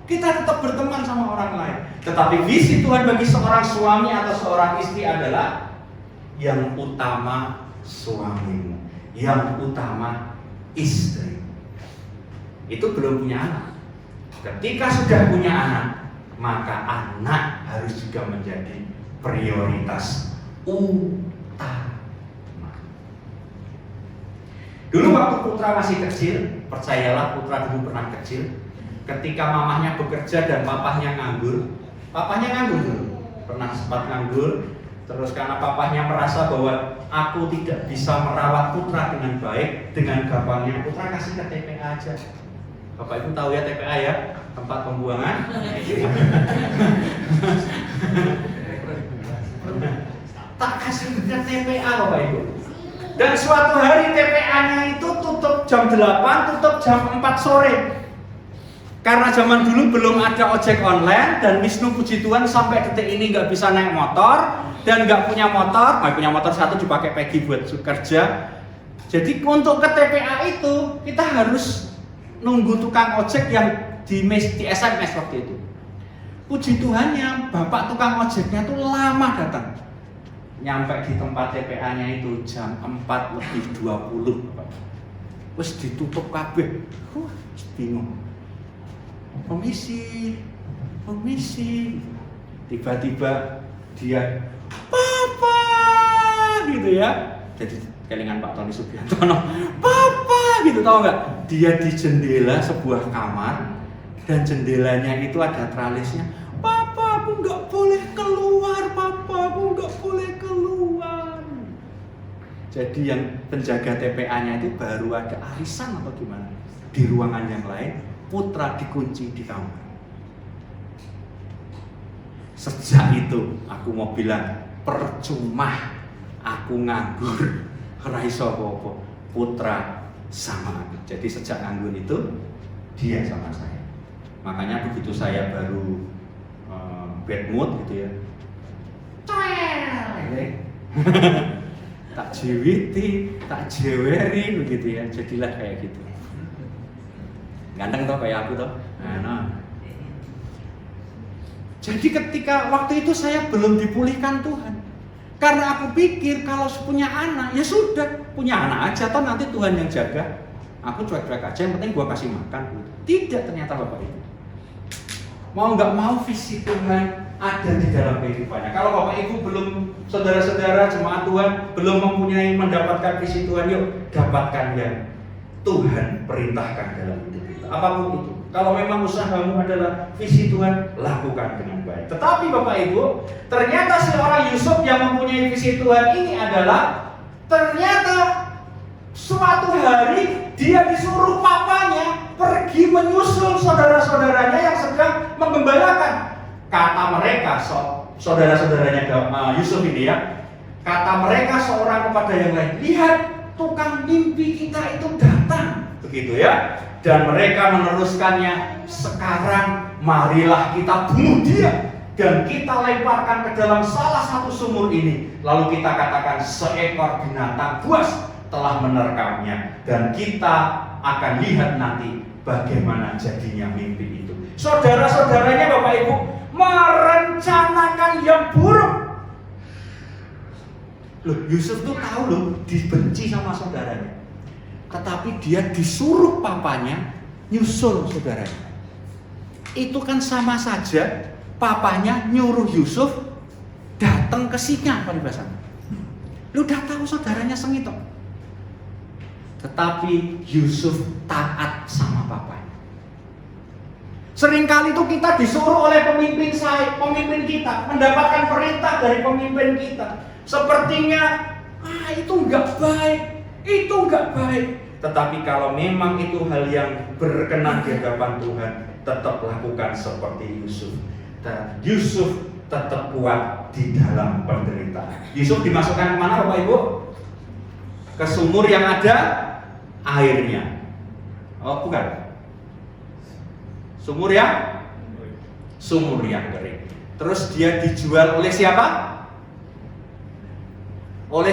kita tetap berteman sama orang lain. Tetapi visi Tuhan bagi seorang suami atau seorang istri adalah yang utama suamimu, yang utama istri. Itu belum punya anak. Ketika sudah punya anak, maka anak harus juga menjadi prioritas utama. Dulu waktu putra masih kecil, percayalah putra dulu pernah kecil, ketika mamahnya bekerja dan papahnya nganggur dulu, pernah sempat nganggur. Terus karena papahnya merasa bahwa aku tidak bisa merawat putra dengan baik, dengan gampangnya putra kasih ke TPA aja. Bapak Ibu tahu ya TPA ya, tempat pembuangan. Tak kasih ke TPA Bapak Ibu. Dan suatu hari TPA-nya itu tutup jam 8, tutup jam 4 sore. Karena zaman dulu belum ada ojek online, dan Wisnu puji Tuhan sampai detik ini nggak bisa naik motor dan nggak punya motor. Punya motor satu dipakai Peggy buat kerja. Jadi untuk ke TPA itu kita harus nunggu tukang ojek yang di SMS waktu itu. Puji Tuhannya, bapak tukang ojeknya tuh lama datang. Nyampe di tempat TPA-nya itu jam 4:20. Wes ditutup kabeh. Bingung. Permisi. Tiba-tiba dia, "Papa!" gitu ya. Jadi kelingan Pak Tony Subiantono, "Papa!" gitu, tahu nggak? Dia di jendela sebuah kamar dan jendelanya itu ada tralisnya. "Papa, aku nggak boleh keluar, Papa, aku nggak boleh keluar." Jadi yang penjaga TPA-nya itu baru ada arisan atau gimana? Di ruangan yang lain, putra dikunci di kamar. Sejak itu aku mau bilang, percuma aku nganggur, ora iso apa-apa. Putra sama aku. Jadi sejak nganggur itu dia sama saya. Makanya begitu saya baru bad mood gitu ya, tak jiwiti, tak jeweri begitu ya, jadilah kayak gitu. Ganteng toh kayak aku toh. Nah. Jadi ketika waktu itu saya belum dipulihkan Tuhan. Karena aku pikir kalau punya anak, ya sudah, punya anak aja, toh nanti Tuhan yang jaga. Aku cuek-cuek aja, yang penting gua kasih makan. Tidak, ternyata Bapak Ibu. Mau nggak mau visi Tuhan ada di dalam kehidupannya. Kalau Bapak Ibu belum, saudara-saudara jemaat Tuhan belum mendapatkan visi Tuhan, yuk dapatkan yang Tuhan perintahkan dalam hidup kita. Apapun itu. Kalau memang usahamu adalah visi Tuhan, lakukan dengan baik. Tetapi Bapak Ibu, ternyata seorang Yusuf yang mempunyai visi Tuhan ini adalah, ternyata suatu hari dia disuruh papanya pergi menyusul saudara-saudaranya yang sedang menggembalakan. Kata mereka, saudara-saudaranya Yusuf ini ya, kata mereka seorang kepada yang lain, "Lihat, tukang mimpi kita itu datang." Begitu ya. Dan mereka meneruskannya, "Sekarang marilah kita bunuh dia dan kita lemparkan ke dalam salah satu sumur ini. Lalu kita katakan seekor binatang buas telah menerkamnya dan kita akan lihat nanti bagaimana jadinya mimpi itu." Saudara-saudaranya Bapak Ibu merencanakan yang buruk. Loh, Yusuf tuh tahu loh dibenci sama saudaranya. Tetapi dia disuruh papanya nyusul saudaranya. Itu kan sama saja papanya nyuruh Yusuf datang ke singa paribasan. Lu udah tahu saudaranya sengit toh. Tetapi Yusuf taat sama papanya. Seringkali itu kita disuruh oleh pemimpin kita, mendapatkan perintah dari pemimpin kita. Sepertinya itu enggak baik, itu enggak baik. Tetapi kalau memang itu hal yang berkenan di hadapan Tuhan, tetap lakukan seperti Yusuf. Dan Yusuf tetap kuat di dalam penderitaan. Yusuf dimasukkan kemana Bapak Ibu? Ke sumur yang ada airnya. Oh bukan. Sumur yang kering. Terus dia dijual oleh siapa? Oleh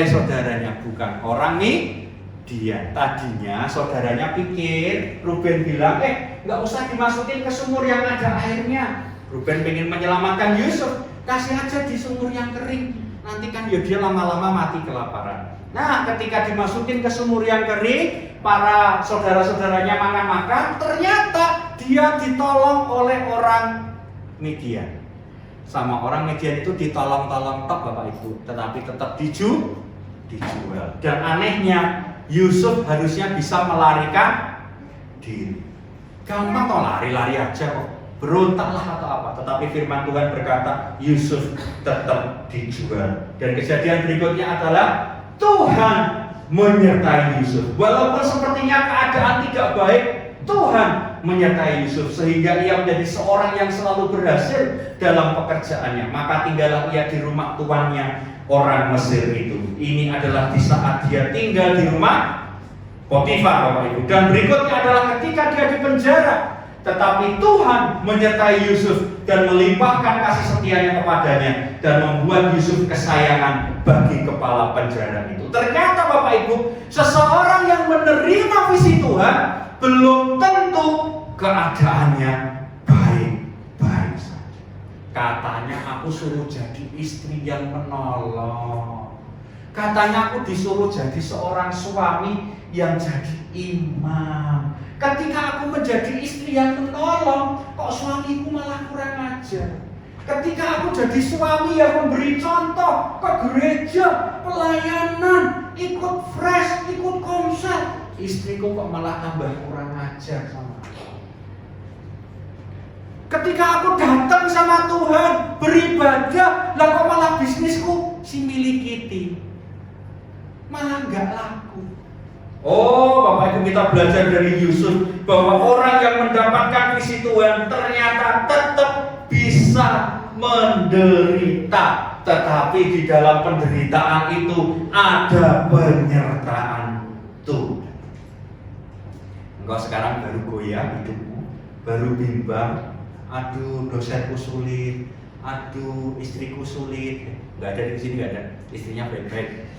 saudaranya, bukan orang nih. Dia tadinya saudaranya pikir, Ruben bilang, nggak usah dimasukin ke sumur yang ada airnya. Ruben pengen menyelamatkan Yusuf, kasih aja di sumur yang kering. Nanti kan ya dia lama-lama mati kelaparan. Nah, ketika dimasukin ke sumur yang kering, para saudara-saudaranya makan-makan, ternyata dia ditolong oleh orang Midian. Sama orang Midian itu ditolong-tolong tok Bapak Ibu, tetapi tetap dijual. Dan anehnya, Yusuf harusnya bisa melarikan diri. Gampang toh lari-lari aja kok, berontaklah atau apa. Tetapi firman Tuhan berkata, Yusuf tetap dijual. Dan kejadian berikutnya adalah Tuhan menyertai Yusuf. Walaupun sepertinya keadaan tidak baik, Tuhan menyertai Yusuf sehingga ia menjadi seorang yang selalu berhasil dalam pekerjaannya. Maka tinggallah ia di rumah tuannya, orang Mesir itu. Ini adalah di saat dia tinggal di rumah Potifar Bapak Ibu. Dan berikutnya adalah ketika dia di penjara. Tetapi Tuhan menyertai Yusuf dan melimpahkan kasih setianya kepadanya dan membuat Yusuf kesayangan bagi kepala penjara itu. Ternyata Bapak Ibu, seseorang yang menerima visi Tuhan belum tentu keadaannya baik. Katanya aku suruh jadi istri yang menolong. Katanya aku disuruh jadi seorang suami yang jadi imam. Ketika aku menjadi istri yang menolong, kok suamiku malah kurang ajar. Ketika aku jadi suami yang memberi contoh ke gereja, pelayanan, ikut fresh, ikut komsel, istriku kok malah tambah kurang ajar sama aku. Ketika aku datang sama Tuhan, beribadah, lah kok malah bisnisku si milikiti, malah nggak laku. Oh, Bapak Ibu, kita belajar dari Yusuf bahwa orang yang mendapatkan visi Tuhan ternyata tetap bisa menderita, tetapi di dalam penderitaan itu ada penyertaan Tuhan. Engkau sekarang baru goyah hidupmu, baru bimbang. Aduh, dosenku sulit. Aduh, istriku sulit. Nggak ada di sini, nggak ada. Istrinya baik-baik.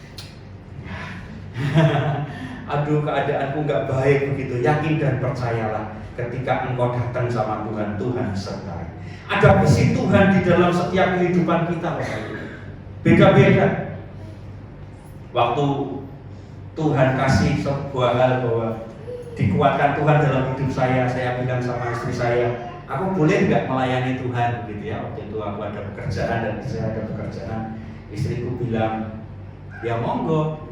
Aduh, keadaanku nggak baik begitu. Yakin dan percayalah, ketika engkau datang sama Tuhan, Tuhan sertai. Ada visi Tuhan di dalam setiap kehidupan kita, Bapak Ibu. Beda-beda. Waktu Tuhan kasih sebuah hal bahwa dikuatkan Tuhan dalam hidup saya bilang sama istri saya, aku boleh nggak melayani Tuhan, gitu ya. Waktu itu aku ada pekerjaan dan saya ada pekerjaan. Istriku bilang, ya monggo,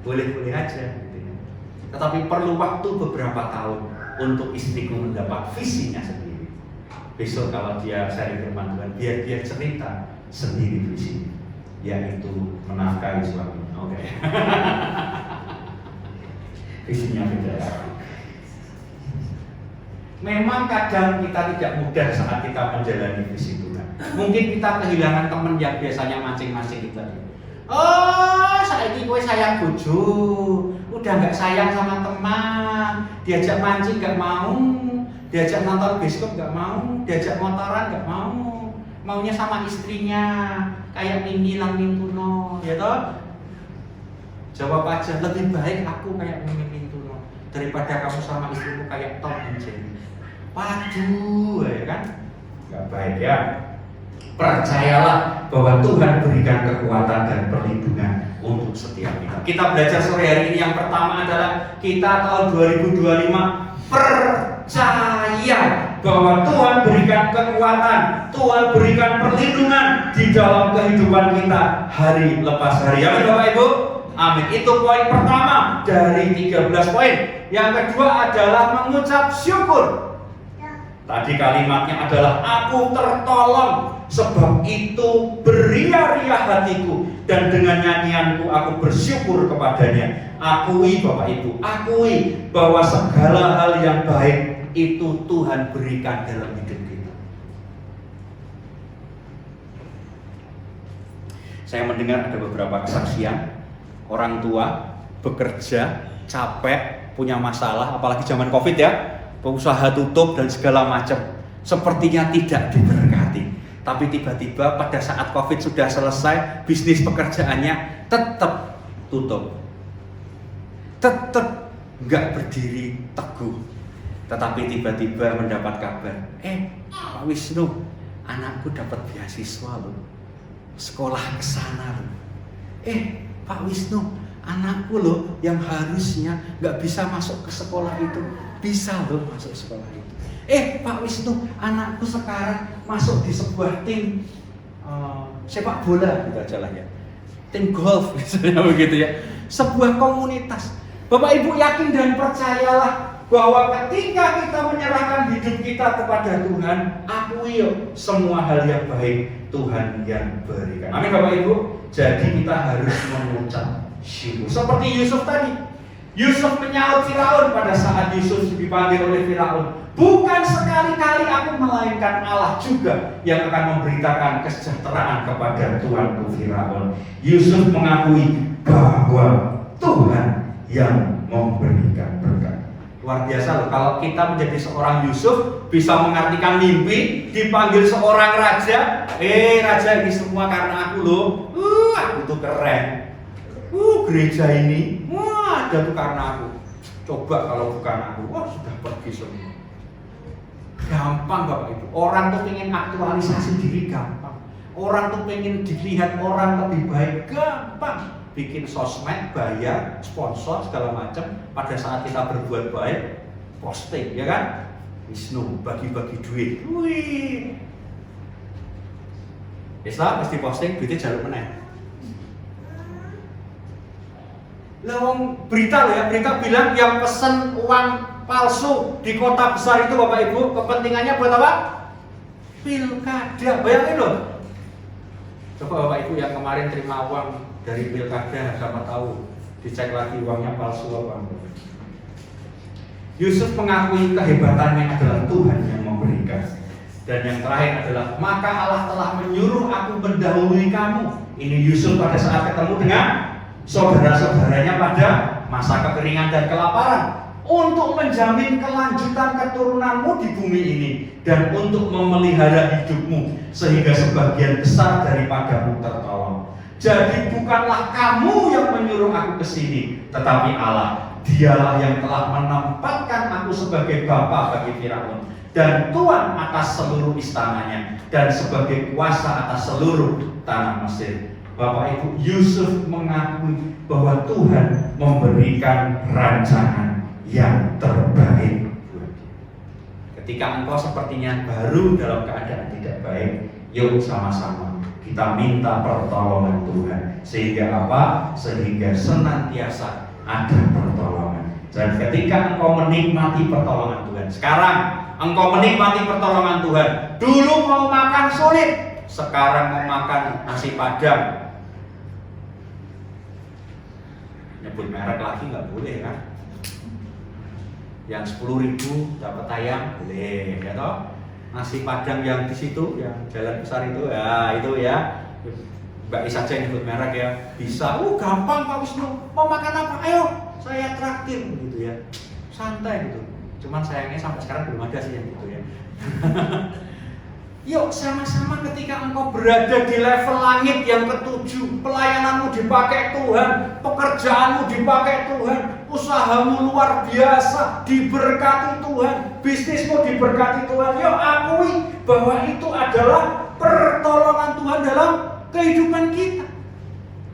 boleh-boleh aja. Gitu ya. Tetapi perlu waktu beberapa tahun untuk istriku mendapat visinya sendiri. Besok kalau dia sharing firman Tuhan, biar dia cerita sendiri visinya, yaitu menafkahi suaminya. Oke. Visinya beda. Memang kadang kita tidak mudah saat kita menjalani visi Tuhan. Mungkin kita kehilangan teman yang biasanya mancing-mancing kita. Oh, saiki kowe sayang bojo, udah nggak sayang sama teman, diajak mancing nggak mau, diajak nonton bioskop nggak mau, diajak motoran nggak mau, maunya sama istrinya, kayak Mimi Langmintuno, ya toh? Jawab aja, lebih baik aku kayak Mimi Langmintuno daripada kamu sama istrimu kayak Tom and Jerry. Waduh, ya kan? Gak baik ya. Percayalah bahwa Tuhan berikan kekuatan dan perlindungan untuk setiap kita. Kita belajar sore hari ini yang pertama adalah kita tahun 2025 percaya bahwa Tuhan berikan kekuatan, Tuhan berikan perlindungan di dalam kehidupan kita hari lepas hari. Amin Bapak Ibu? Amin. Itu poin pertama dari 13 poin. Yang kedua adalah mengucap syukur. Tadi kalimatnya adalah aku tertolong, sebab itu beria-ria hatiku, dan dengan nyanyianku aku bersyukur kepadanya. Akui Bapak Ibu, akui bahwa segala hal yang baik itu Tuhan berikan dalam hidup kita. Saya mendengar ada beberapa kesaksian orang tua bekerja, capek, punya masalah, apalagi zaman COVID ya, usaha tutup dan segala macam, sepertinya tidak diberkati. Tapi tiba-tiba pada saat COVID sudah selesai, bisnis pekerjaannya tetap tutup, tetap nggak berdiri teguh. Tetapi tiba-tiba mendapat kabar, Pak Wisnu, anakku dapat beasiswa loh, sekolah ke sana loh. Pak Wisnu, anakku loh yang harusnya nggak bisa masuk ke sekolah itu, bisa loh masuk sekolah itu. Pak Wisnu, anakku sekarang masuk di sebuah tim sepak bola, gitu aja lah ya, tim golf misalnya begitu ya, sebuah komunitas. Bapak Ibu yakin dan percayalah bahwa ketika kita menyerahkan hidup kita kepada Tuhan, akui yuk semua hal yang baik Tuhan yang berikan. Amin Bapak Ibu. Jadi kita harus mengucap syukur. Seperti Yusuf tadi. Yusuf menyaut Firaun pada saat Yusuf dipanggil oleh Firaun. Bukan sekali-kali aku, melainkan Allah juga yang akan memberitakan kesejahteraan kepada tuanku Firaun. Yusuf mengakui bahwa Tuhan yang memberikan berkat. Luar biasa loh, kalau kita menjadi seorang Yusuf, bisa mengartikan mimpi, dipanggil seorang raja. Raja ini semua karena aku loh. Aku tuh keren. Gereja ini, ada tuh karena aku. Coba kalau bukan aku, sudah pergi semua. Gampang Bapak Ibu. Orang tuh pengen aktualisasi diri gampang. Orang tuh pengen dilihat orang lebih baik gampang. Bikin sosmed, bayar, sponsor segala macam. Pada saat kita berbuat baik, posting, ya kan? Wisnu bagi-bagi duit. Wih. Islam mesti posting duitnya jalur meneh. Lawang berita loh ya, berita bilang yang pesen uang palsu di kota besar itu Bapak Ibu kepentingannya buat apa? Pilkada. Bayangin loh. Coba Bapak Ibu yang kemarin terima uang dari pilkada, siapa tahu dicek lagi uangnya palsu apa enggak. Yusuf mengakui kehebatannya adalah Tuhan yang memberikan. Dan yang terakhir adalah maka Allah telah menyuruh aku mendahului kamu. Ini Yusuf pada saat ketemu dengan saudara-saudaranya pada masa kekeringan dan kelaparan, untuk menjamin kelanjutan keturunanmu di bumi ini dan untuk memelihara hidupmu sehingga sebagian besar daripadamu tertolong. Jadi bukanlah kamu yang menyuruh aku ke sini, tetapi Allah. Dialah yang telah menempatkan aku sebagai bapa bagi Firaun dan tuan atas seluruh istananya dan sebagai kuasa atas seluruh tanah Mesir. Bapak Ibu, Yusuf mengakui bahwa Tuhan memberikan rancangan yang terbaik. Ketika engkau sepertinya baru dalam keadaan tidak baik, yuk sama-sama kita minta pertolongan Tuhan. Sehingga apa? Sehingga senantiasa ada pertolongan. Dan ketika engkau menikmati pertolongan Tuhan, sekarang engkau menikmati pertolongan Tuhan. Dulu mau makan sulit, sekarang mau makan nasi padang. Nyebut merek lagi nggak boleh kan? Yang 10.000 dapat ayam boleh, ya toh? Nasi padang yang di situ, yang jalan besar itu, ya itu ya. Mbak Isa aja nyebut merek ya, bisa. Gampang Pak Wisnu. Mau makan apa? Ayo, saya traktir gitu ya. Santai gitu. Cuman sayangnya sampai sekarang belum ada sih yang gitu ya. Yuk sama-sama ketika engkau berada di level langit yang ketujuh, pelayananmu dipakai Tuhan, pekerjaanmu dipakai Tuhan, usahamu luar biasa, diberkati Tuhan, bisnismu diberkati Tuhan. Yuk akui bahwa itu adalah pertolongan Tuhan dalam kehidupan kita.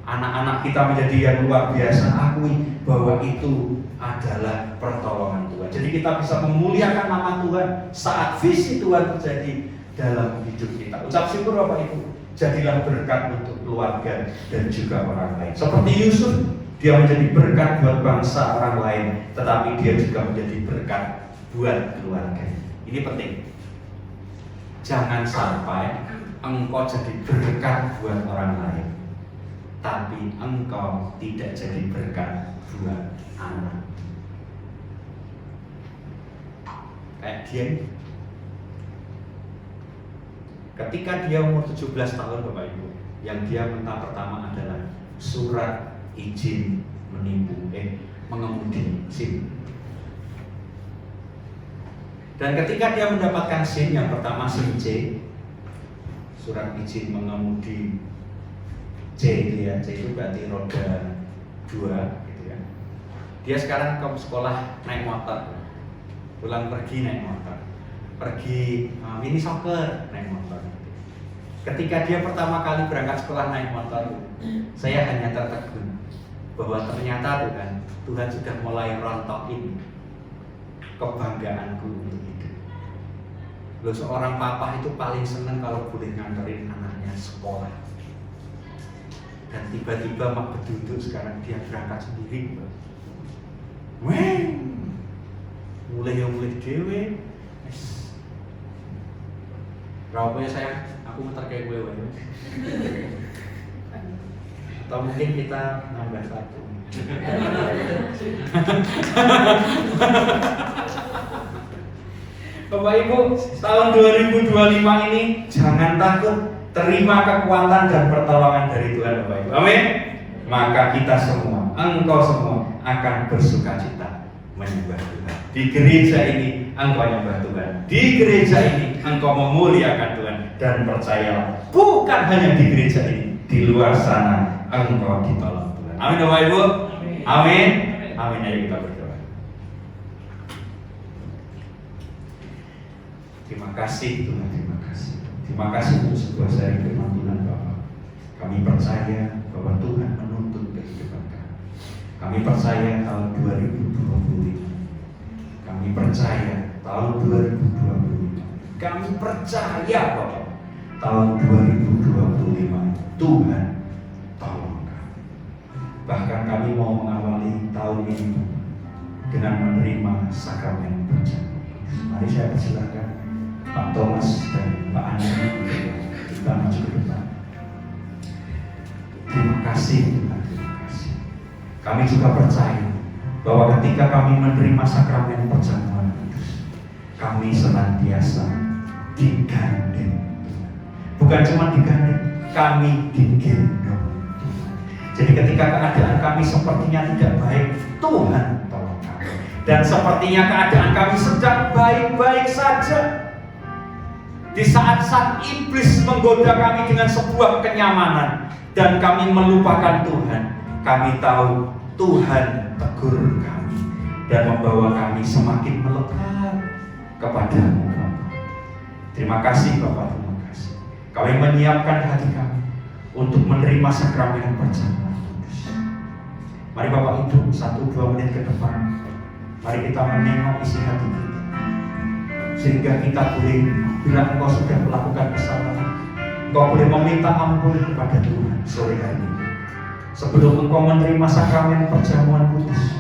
Anak-anak kita menjadi yang luar biasa, akui bahwa itu adalah pertolongan Tuhan. Jadi kita bisa memuliakan nama Tuhan saat visi Tuhan terjadi dalam hidup kita. Ucap syukur Bapak Ibu, jadilah berkat untuk keluarga dan juga orang lain. Seperti Yusuf, dia menjadi berkat buat bangsa orang lain, tetapi dia juga menjadi berkat buat keluarga. Ini penting. Jangan sampai engkau jadi berkat buat orang lain, tapi engkau tidak jadi berkat buat anak. Kayak dia ini. Ketika dia umur 17 tahun Bapak Ibu, yang dia minta pertama adalah surat izin mengemudi SIM. Dan ketika dia mendapatkan SIM yang pertama SIM C, surat izin mengemudi C itu ya, C itu berarti roda 2 gitu ya. Dia sekarang ke sekolah naik motor, pulang pergi naik motor, pergi mini soccer naik motor. Ketika dia pertama kali berangkat sekolah naik motor, saya hanya tertegun bahwa ternyata Tuhan sudah mulai rontokin kebanggaanku untuk hidup. Loh, seorang papa itu paling senang kalau boleh nganterin anaknya sekolah. Dan tiba-tiba mak beduduk sekarang dia berangkat sendiri. Mulai dewe. Berapa ya sayang? Aku muter kayak gue. Atau mungkin kita nambah satu. Bapak Ibu, tahun 2025 ini jangan takut, terima kekuatan dan pertolongan dari Tuhan Bapak Ibu. Amin. Maka kita semua, engkau semua akan bersukacita menyembah Tuhan. Di gereja ini engkau menyembah Tuhan. Di gereja ini engkau memuliakan Tuhan. Dan percayalah, bukan hanya di gereja ini, di luar sana engkau ditolong Tuhan. Amin Bapak Ibu. Amin. Amin. Ayo kita berdoa. Terima kasih Tuhan, terima kasih. Terima kasih untuk sebuah seri firman Tuhan Bapa. Kami percaya bahwa Tuhan menuntun kehidupan kami. Kami percaya tahun 2025. Kami percaya tahun 2025. Kami percaya bahwa tahun 2025 Tuhan tolong kami. Bahkan kami mau mengawali tahun ini dengan menerima sakramen perjamuan. Mari saya persilakan Pak Thomas dan Mbak Ani kita maju ke depan. Terima kasih Tuhan, terima kasih. Kami juga percaya bahwa ketika kami menerima sakramen perjamuan kudus, kami senantiasa digandeng Tuhan. Bukan cuma digandeng, kami digendong Tuhan. Jadi ketika keadaan kami sepertinya tidak baik, Tuhan tolong kami. Dan sepertinya keadaan kami sedang baik-baik saja. Di saat-saat iblis menggoda kami dengan sebuah kenyamanan dan kami melupakan Tuhan, kami tahu Tuhan tegur kami dan membawa kami semakin melekat kepadamu Bapa. Terima kasih Bapak, terima kasih. Kami menyiapkan hati kami untuk menerima sakramen perjamuan kudus. Mari Bapak Ibu 1-2 menit ke depan. Mari kita menengok isi hati kita, sehingga kita boleh, bila engkau sudah melakukan kesalahan, engkau boleh meminta ampun kepada Tuhan sore hari ini. Sebelum engkau menerima sakramen perjamuan kudus,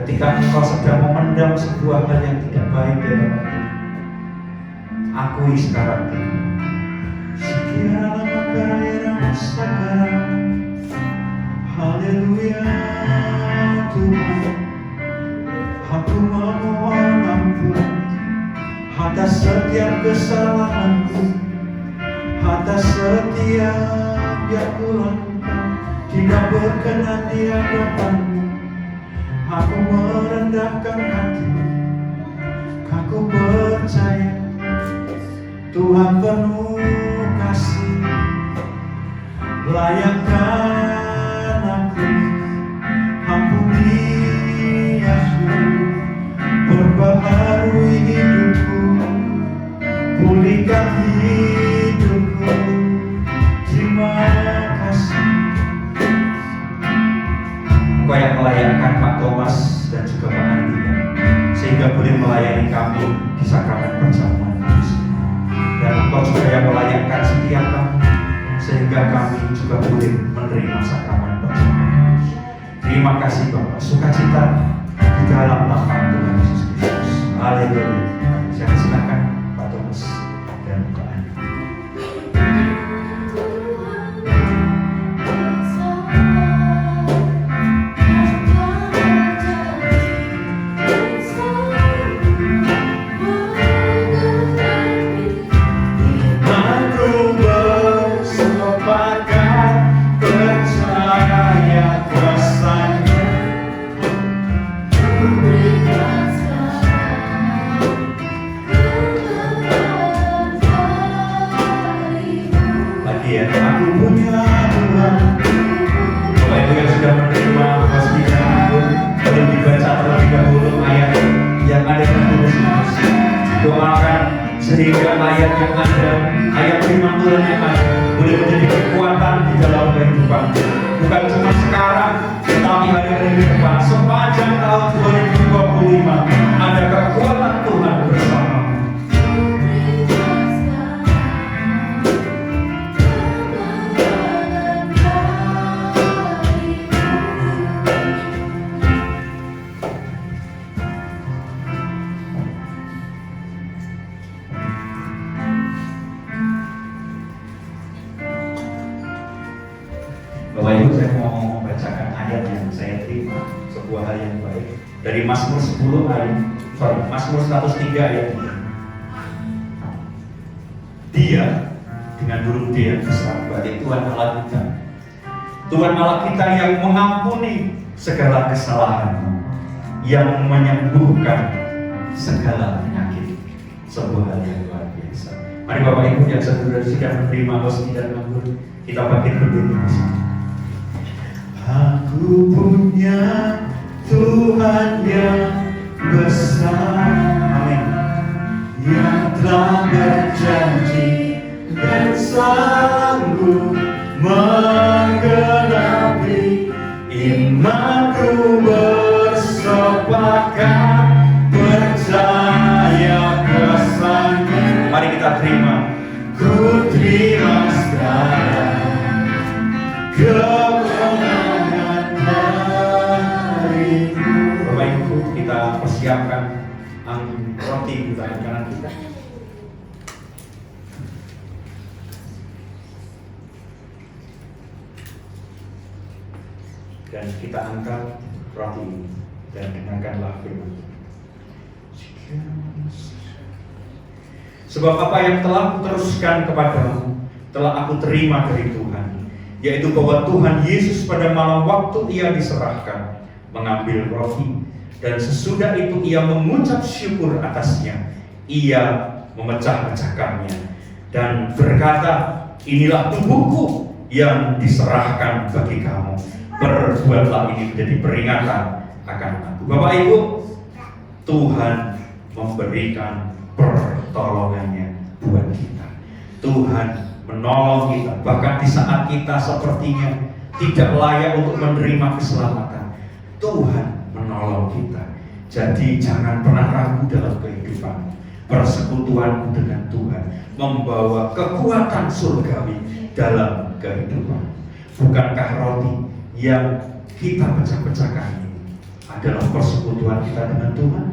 ketika engkau sedang memendam sebuah hal yang tidak baik dalam hati, akui sekarang ini. Sekiranya makanya sekarang, haleluya Tuhan, aku memohon ampun atas setiap kesalahanku, atas setiap yang kulakukan tidak berkenan di hadapanmu. Aku merendahkan hati, aku percaya Tuhan penuh kasih. Layakkan aku, ampuni aku, perbaharui hidupku, pulihkan hidupku. Terima kasih. Engkau yang melayakkan Pak Thomas dan juga Pak Andi, sehingga boleh melayani kami di sakramen perjamuan kudus. Dan Engkau juga yang melayakkan setiap kami, sehingga kami juga boleh menerima sakramen perjamuan kudus. Terima kasih Bapak. Sukacita di dalam nama Tuhan Yesus Kristus. Haleluya. Saya silakan Pak Thomas dan Pak Andi. Sehingga ayat yang ada, ayat firman Tuhan yang ada, boleh menjadi kekuatan di dalam kehidupan. Bukan cuma sekarang, tetapi hari-hari ke depan. Sepanjang tahun 2025 ada kekuatan Tuhan bersama. Bapak Ibu, saya mau membacakan ayat yang saya terima, sebuah hal yang baik dari Mazmur 103 ayat 3. Dia dengan huruf D yang besar, berarti Tuhan Allah kita. Tuhan Allah kita yang mengampuni segala kesalahan, yang menyembuhkan segala penyakit. Sebuah hal yang luar biasa. Mari Bapak Ibu yang sudah menerima hostia dan anggur, kita bangkit berdiri bersama. Aku punya Tuhan yang besar, amin, yang telah berjanji dan sanggup menggenapi. Imanku bersepakat percaya kesannya. Mari kita terima. Ku terima sekarang kemenangan darimu. Bapak Ibu, kita persiapkan roti di tangan kanan kita. Dan kita angkat roti ini dan dengarkanlah firman. Sebab apa yang telah kuteruskan kepadamu telah aku terima dari Tuhan, yaitu bahwa Tuhan Yesus pada malam waktu ia diserahkan mengambil roti, dan sesudah itu ia mengucap syukur atasnya, ia memecah-mecahkannya dan berkata, inilah tubuhku yang diserahkan bagi kamu. Perbuatlah ini menjadi peringatan akan aku. Bapak Ibu, Tuhan memberikan pertolongannya buat kita. Tuhan menolong kita, bahkan di saat kita sepertinya tidak layak untuk menerima keselamatan. Tuhan menolong kita. Jadi jangan pernah ragu dalam kehidupan. Persekutuanmu dengan Tuhan membawa kekuatan surgawi dalam kehidupan. Bukankah roti yang kita pecah-pecahkan ini adalah persekutuan kita dengan Tuhan?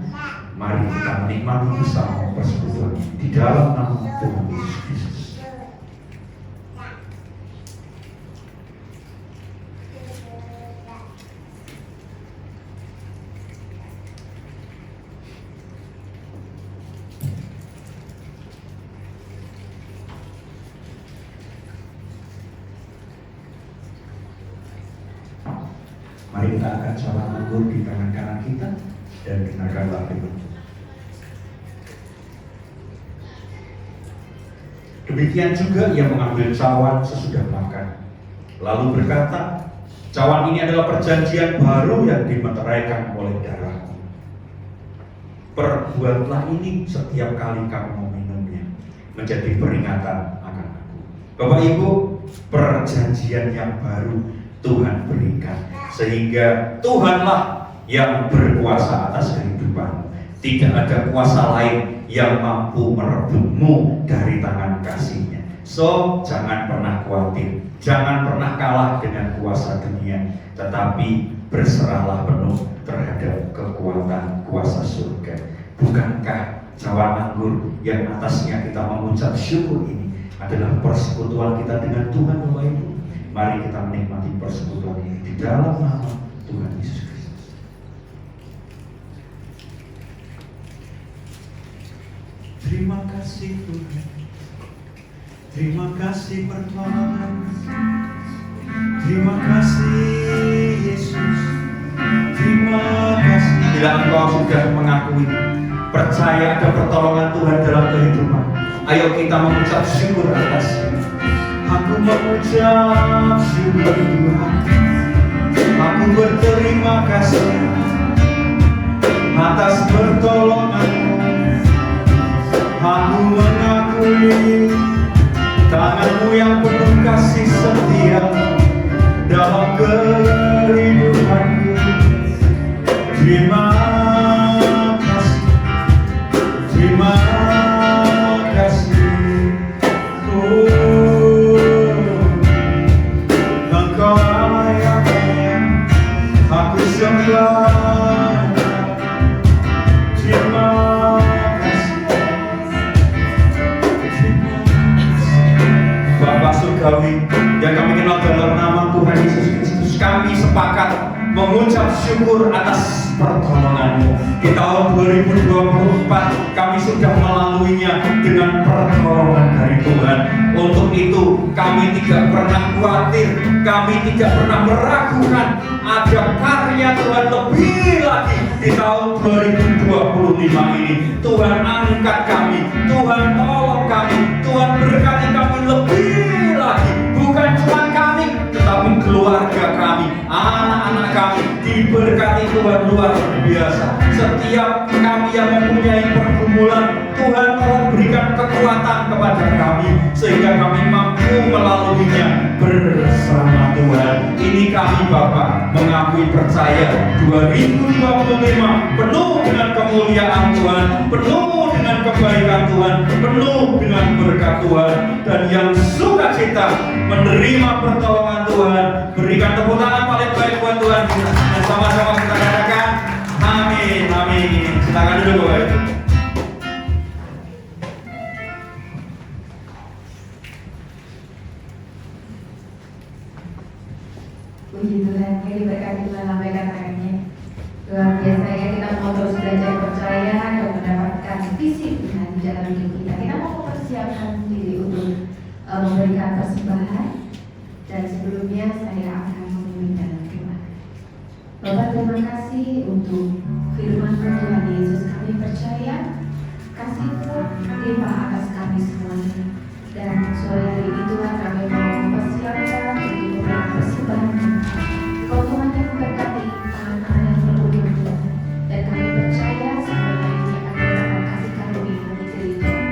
Mari kita menikmati bersama persekutuan di dalam nama Tuhan Yesus Kristus. Mari kita akan cawan anggur di tangan kanan kita dan dengarkanlah firman. Demikian juga ia mengambil cawan sesudah makan, lalu berkata, cawan ini adalah perjanjian baru yang dimeteraikan oleh darahku. Perbuatlah ini setiap kali kamu meminumnya, menjadi peringatan akan aku. Bapak Ibu, perjanjian yang baru Tuhan berikan, sehingga Tuhanlah yang berkuasa atas kehidupanmu. Tidak ada kuasa lain yang mampu merebutmu dari tangan kasih-Nya. So, jangan pernah khawatir, jangan pernah kalah dengan kuasa dunia, tetapi berserahlah penuh terhadap kekuatan kuasa surga. Bukankah cawan anggur yang atasnya kita mengucap syukur ini adalah persekutuan kita dengan Tuhan, Bapak Ibu? Mari kita menikmati persekutuan ini di dalam nama Tuhan Yesus Kristus. Terima kasih Tuhan, terima kasih pertolongan, terima kasih Yesus, terima kasih. Bila engkau sudah mengakui, percaya ada pertolongan Tuhan dalam kehidupan, ayo kita mengucap syukur atasnya. Aku mengucap syukur Tuhan, aku berterima kasih atas pertolongan-Mu. Aku mengakui tangan-Mu yang penuh kasih setia dalam kehidupanku. Terima kasih, terima kasih. Aku sembah, terima kasih, Bapa Surgawi yang kami kenal dalam nama Tuhan Yesus Kristus, kami sepakat mengucap syukur atas pertolongan-Mu. Di tahun 2024 kami sudah melaluinya dengan pertolongan dari Tuhan. Untuk itu kami tidak pernah khawatir, kami tidak pernah meragukan ada karya Tuhan lebih lagi di tahun 2025 ini. Tuhan angkat kami, Tuhan tolong kami, Tuhan berkati kami lebih lagi. Bukan cuma kami, tetapi keluarga kami, anak-anak kami diberkati Tuhan luar biasa. Setiap kami yang mempunyai pergumulan, Tuhan telah berikan sehingga kami mampu melaluinya bersama Tuhan. Ini kami Bapa mengakui percaya 2025 penuh dengan kemuliaan Tuhan, penuh dengan kebaikan Tuhan, penuh dengan berkat Tuhan, dan yang sukacita menerima pertolongan Tuhan. Berikan tepuk tangan paling baik buat Tuhan, dan sama-sama kita katakan amin, amin. Silakan duduk Bapak Ibu. Puji Tuhan, yang diberkati Tuhan sampai katanya luar biasa ya. Kita mau terus belajar percaya dan mendapatkan visi Tuhan di dalam hidup kita. Kita mau mempersiapkan diri untuk memberikan persembahan. Dan sebelumnya saya akan memimpin dalam doa. Bapak, terima kasih untuk firman Tuhan Yesus. Kami percaya kasih-Mu limpah atas kami semuanya. Dan sore hari ini Tuhan, kami mau mempersiapkan untuk memberikan persembahan. Kau Tuhan yang memberkati tangan-tangan yang berhubung Tuhan. Dan kami percaya semuanya ini akan mendapat kasih karunia dari Tuhan.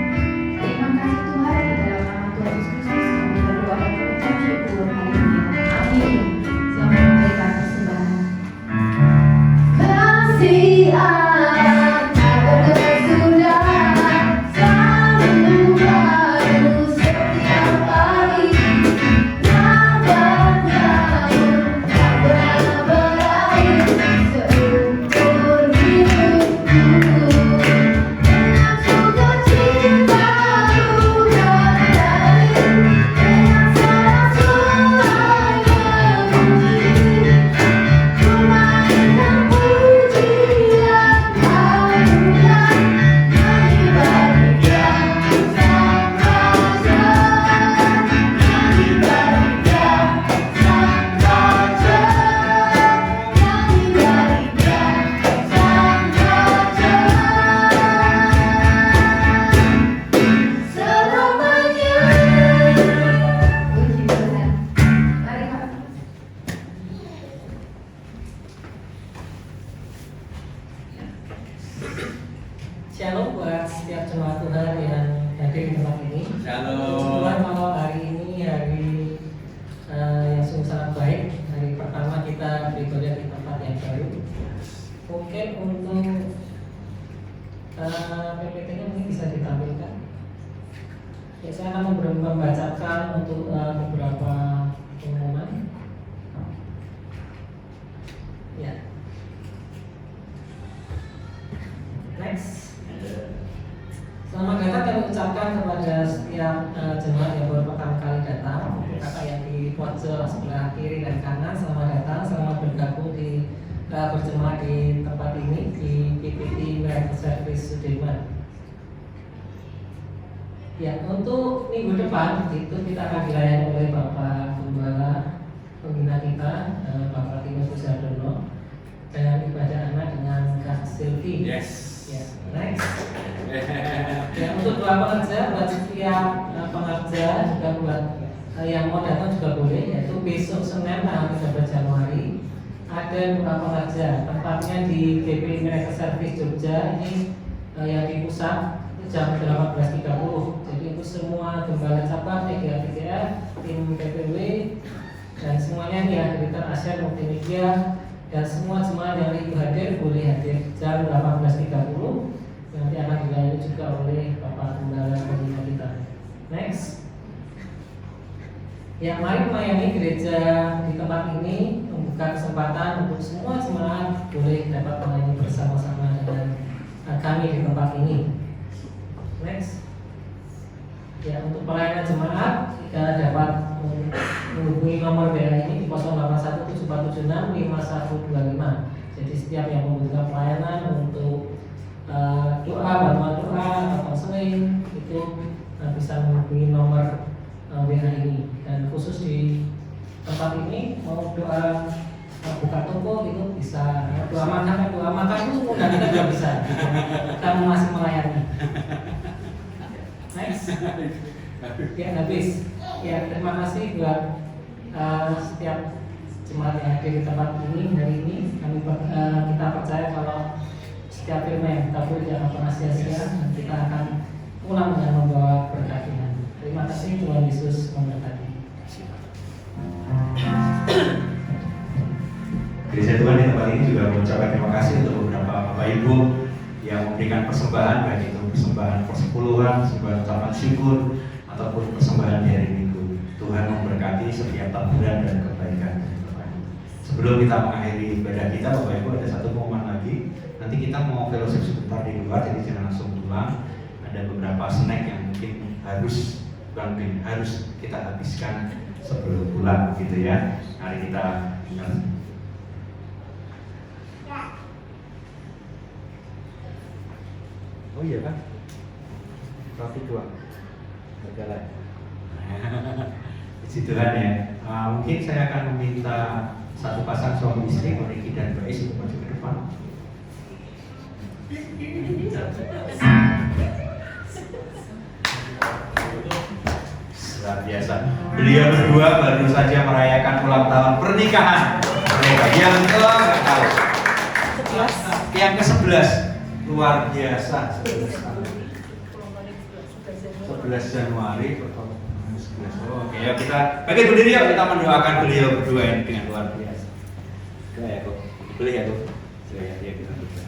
Terima kasih Tuhan, di dalam nama Tuhan Yesus Kristus kami berdoa dan mengucap syukur. Haleluya. Amin. Selamat memberikan persembahan. Kasih Allah sudah selalu baru setiap hari. Shalom buat setiap jemaat Tuhan yang hadir di tempat ini. Shalom. Tuhan mau hari ini hari yang sungguh sangat baik. Hari pertama kita beribadah di tempat yang baru. Mungkin untuk PPT-nya mungkin bisa ditampilkan. Ya, saya akan membacakan untuk beberapa pengumuman. Ya. Next. Selamat datang kami ucapkan kepada setiap jemaat yang baru pertama kali datang. Kakak yang di pojok sebelah kiri dan kanan, selamat datang, selamat bergabung di berjemaat di tempat ini di PPT Miracle Service Sudirman. Ya, untuk minggu depan itu kita akan dilayani oleh Bapak Gembala pembina kita, Bapak Timotius Hardono, dengan ibadah anak dengan Kak Silvi. Yes. Ya, next. Ya, untuk doa pengerja buat setiap pengerja juga buat yang mau datang juga boleh, yaitu besok Senin tanggal 13 Januari ada doa pengerja, tempatnya di GP Miracle Service Jogja. Ini yang di pusat itu jam 18.30. Jadi itu semua gembala cabang, TGA, tim PPW dan semuanya dihadiri Asia Multimedia dan semua jemaat yang itu hadir boleh hadir jam 18.30. Nanti akan dilayani juga oleh Bapak Gembala pembina kita. Next. Ya, mari melayani gereja di tempat ini, membuka kesempatan untuk semua jemaat boleh dapat melayani bersama-sama dengan kami di tempat ini. Next. Ya, untuk pelayanan jemaat kita dapat menghubungi nomor WA ini di 081747651125. Jadi setiap yang membutuhkan pelayanan untuk doa, bantuan doa atau konseling itu bisa menghubungi nomor WA ini. Dan khusus di tempat ini mau doa buka toko itu bisa, doa makan itu pun kita juga bisa. Kita masih melayani. Next. Ya, habis. Ya, terima kasih buat setiap jemaat yang hadir di tempat ini hari ini. Kita percaya kalau setiap firman yang kita beri jangan pernah sia-sia, dan kita akan pulang dengan membawa berkat Tuhan. Terima Terima kasih, Tuhan Yesus memberkati. Gereja Tuhan di tempat ini juga mengucapkan terima kasih untuk beberapa Bapak Ibu yang memberikan persembahan, baik itu persembahan persepuluhan, persembahan ucapan syukur, ataupun persembahan di hari Minggu. Tuhan memberkati setiap taburan dan kebaikan. Sebelum kita mengakhiri ibadah kita, Bapak Ibu, ada satu momen lagi. Nanti kita mau fellowship sebentar di luar, jadi jangan langsung pulang. Ada beberapa snack yang mungkin harus kita habiskan sebelum pulang, gitu ya. Mari kita Oh iya kan? Roti dua. Berjalan. Puji Tuhan ya. Mungkin saya akan meminta satu pasang suami istri, Riki dan Mbak Is, untuk maju ke depan. Luar biasa. Beliau berdua baru saja merayakan ulang tahun pernikahan mereka yang ke-11. Luar biasa. 11 Januari. Oke, yuk kita bagi berdiri, yuk kita mendoakan beliau berdua ini dengan luar biasa. Oke ya, kok. Boleh ya, kok. Ya, kita berdoa.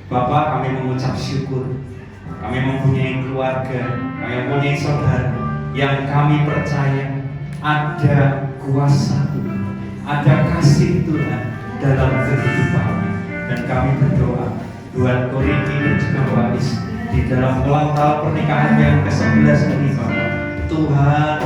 Bapak, kami mengucap syukur. Kami mempunyai keluarga, kami mempunyai saudara yang kami percaya ada kuasa Tuhan, ada kasih Tuhan dalam kehidupannya. Dan kami berdoa, Tuhan Koriki dan juga Waris di dalam ulang tahun pernikahan yang ke-11 ini, Bapak. Tuhan,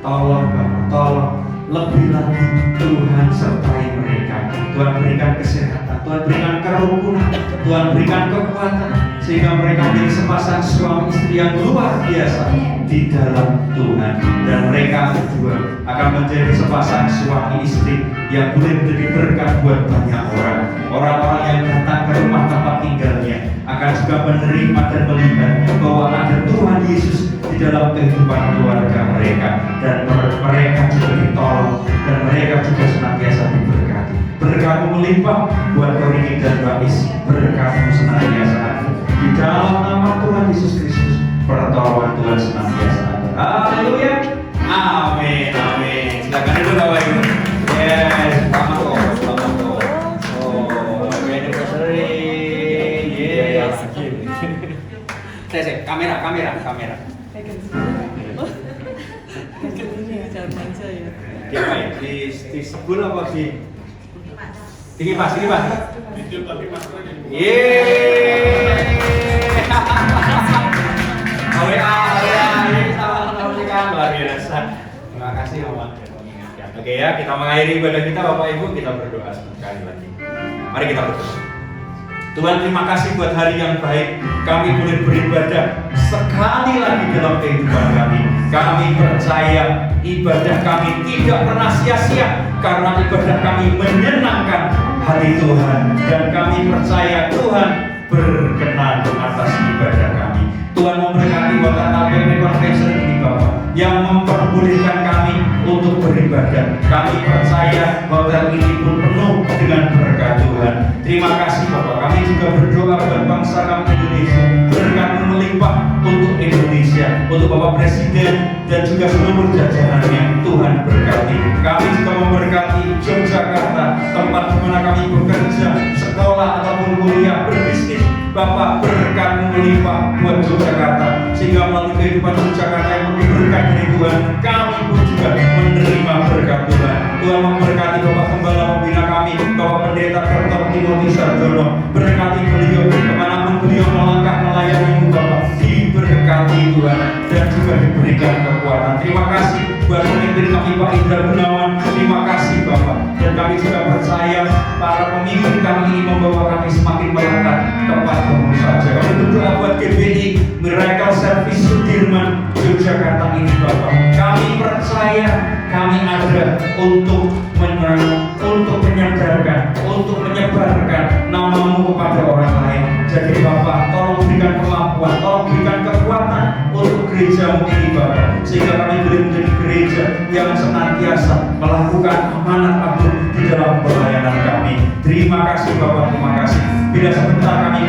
tolong Bapak, tolong lebih lagi Tuhan sertai mereka. Tuhan berikan kesehatan, Tuhan berikan kerukunan, Tuhan berikan kekuatan, sehingga mereka menjadi sepasang suami istri yang luar biasa di dalam Tuhan. Dan mereka berdua akan menjadi sepasang suami istri yang boleh menjadi berkat buat banyak orang. Orang-orang yang datang ke rumah tempat tinggalnya akan juga menerima dan melihat bahwa ada Tuhan Yesus di dalam kehidupan keluarga mereka, dan mereka juga ditolong, dan mereka juga senantiasa diberkati. Berkat-Mu melimpah buat Koriki dan Bais, berkat-Mu senantiasa ada. Di dalam nama Tuhan Yesus Kristus, pertolongan Tuhan senantiasa ada. Haleluya. Amin, amin. Silakan dulu Bapak Ibu. Yes, selamat kok. Anniversary. Yes. Saya kamera. Dia ya? Di sebul apa di? Tinggi pas. Yeay. Luar biasa. Terima kasih Bapak. Oke ya, kita mengakhiri ibadah kita Bapak Ibu, kita berdoa sekali lagi. Mari kita berdoa. Tuhan, terima kasih buat hari yang baik. Kami boleh beribadah sekali lagi dalam kehidupan kami. Kami percaya ibadah kami tidak pernah sia-sia, karena ibadah kami menyenangkan hati Tuhan. Dan kami percaya Tuhan berkenan atas ibadah kami. Tuhan memberkati kota KPP Convention ini Bapak, yang memperbolehkan kami untuk beribadah. Kami percaya hotel ini pun penuh dengan berkat Tuhan. Terima kasih Bapak. Kami juga berdoa buat bangsa kami Indonesia, berkat-Mu melimpah untuk Indonesia, untuk Bapak Presiden dan juga seluruh jajarannya. Tuhan berkati. Kami juga memberkati Yogyakarta, tempat di mana kami bekerja, sekolah ataupun kuliah, berbisnis. Bapak, berkat-Mu melimpah buat Yogyakarta, sehingga melalui kehidupan Yogyakarta yang penuh berkat dari Tuhan, kami pun juga menerima berkat Tuhan. Tuhan memberkati Bapak Gembala Pembina kami, Bapak Pendeta Dr. Timothy Sarjono. Berkati beliau kemanapun beliau melangkah melayani-Mu Bapak, diberkati Tuhan dan juga diberikan kekuatan. Terima kasih buat pemimpin kami Pak Indra Gunawan. Terima kasih Bapak. Dan kami juga percaya para pemimpin kami ini membawa kami semakin melangkah tepat Kamu saja. Kami berdoa buat GBI Miracle Service Sudirman Yogyakarta ini Bapak. Kami percaya kami ada untuk menyadarkan, untuk menyebarkan nama-Mu kepada orang lain. Jadi Bapak, tolong berikan kemampuan, tolong berikan kekuatan untuk gereja-Mu ini Bapa, sehingga kami boleh menjadi gereja yang senantiasa melakukan amanat agung di dalam pelayanan kami. Terima kasih Bapak, terima kasih. Bila sebentar kami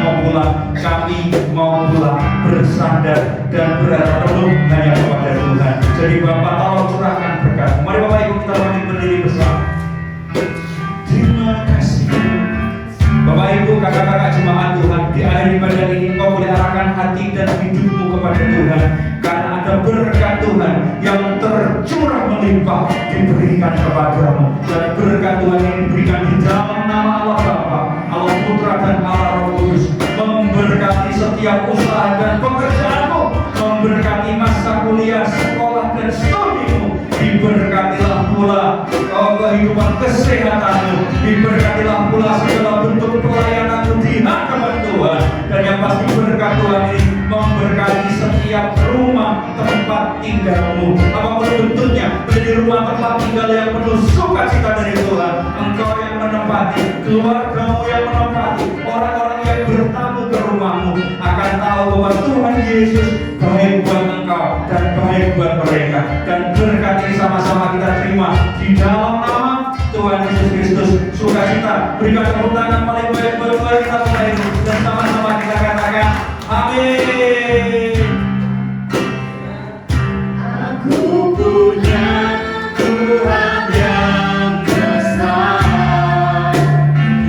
mau pulang bersandar dan berharap penuh hanya kepada Tuhan. Jadi Bapak tolong curahkan berkat. Mari Bapak Ibu kita bangkit berdiri bersama. Terima kasih Bapak Ibu, kakak-kakak jemaat Tuhan. Di akhir ibadah ini Kau boleh arahkan hati dan hidupmu kepada Tuhan, karena ada berkat Tuhan yang tercurah melimpah diberikan kepadamu. Dan berkat Tuhan ini diberikan di dalam nama Allah Bapa, Allah Putra dan Allah Roh Kudus, memberkati setiap usaha dan pekerjaanmu, memberkati masa kuliah, sekolah dan studimu. Diberkatilah pula kehidupan kesehatanmu, diberkatilah pula segala bentuk pelayananmu di hadapan Tuhan. Dan yang pasti berkat Tuhan ini memberkati setiap rumah tempat tinggalmu, apapun bentuknya, menjadi rumah tempat tinggal yang penuh sukacita dari Tuhan. Engkau yang menempati, keluargamu yang menempati, orang-orang yang bertamu ke rumahmu akan tahu bahwa Tuhan Yesus baik buat engkau dan baik buat mereka. Dan berkat ini sama-sama kita terima di dalam nama Tuhan Yesus Kristus. Sukacita, berikan tepuk tangan paling baik buat kita mulai, dan sama-sama kita katakan amin. Aku punya Tuhan yang besar,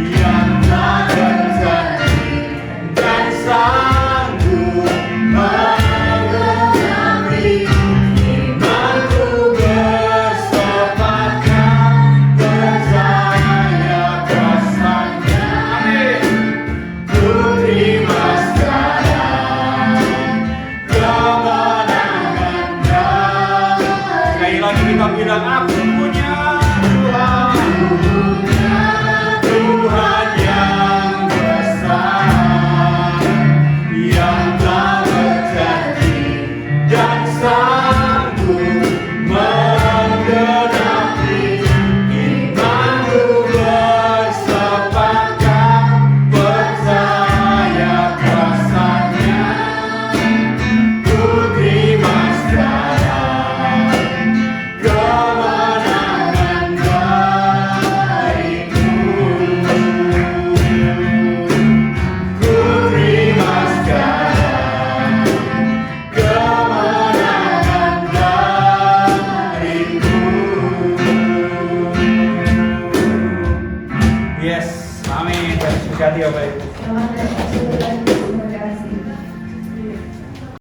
yang tak berjanji dan sanggup menggenapi imanku, bersepakat percaya kesannya. Ku terima sekarang kemenangannya. Sekali lagi kita bilang, aku punya Tuhan yang besar, yang tak berjanji dan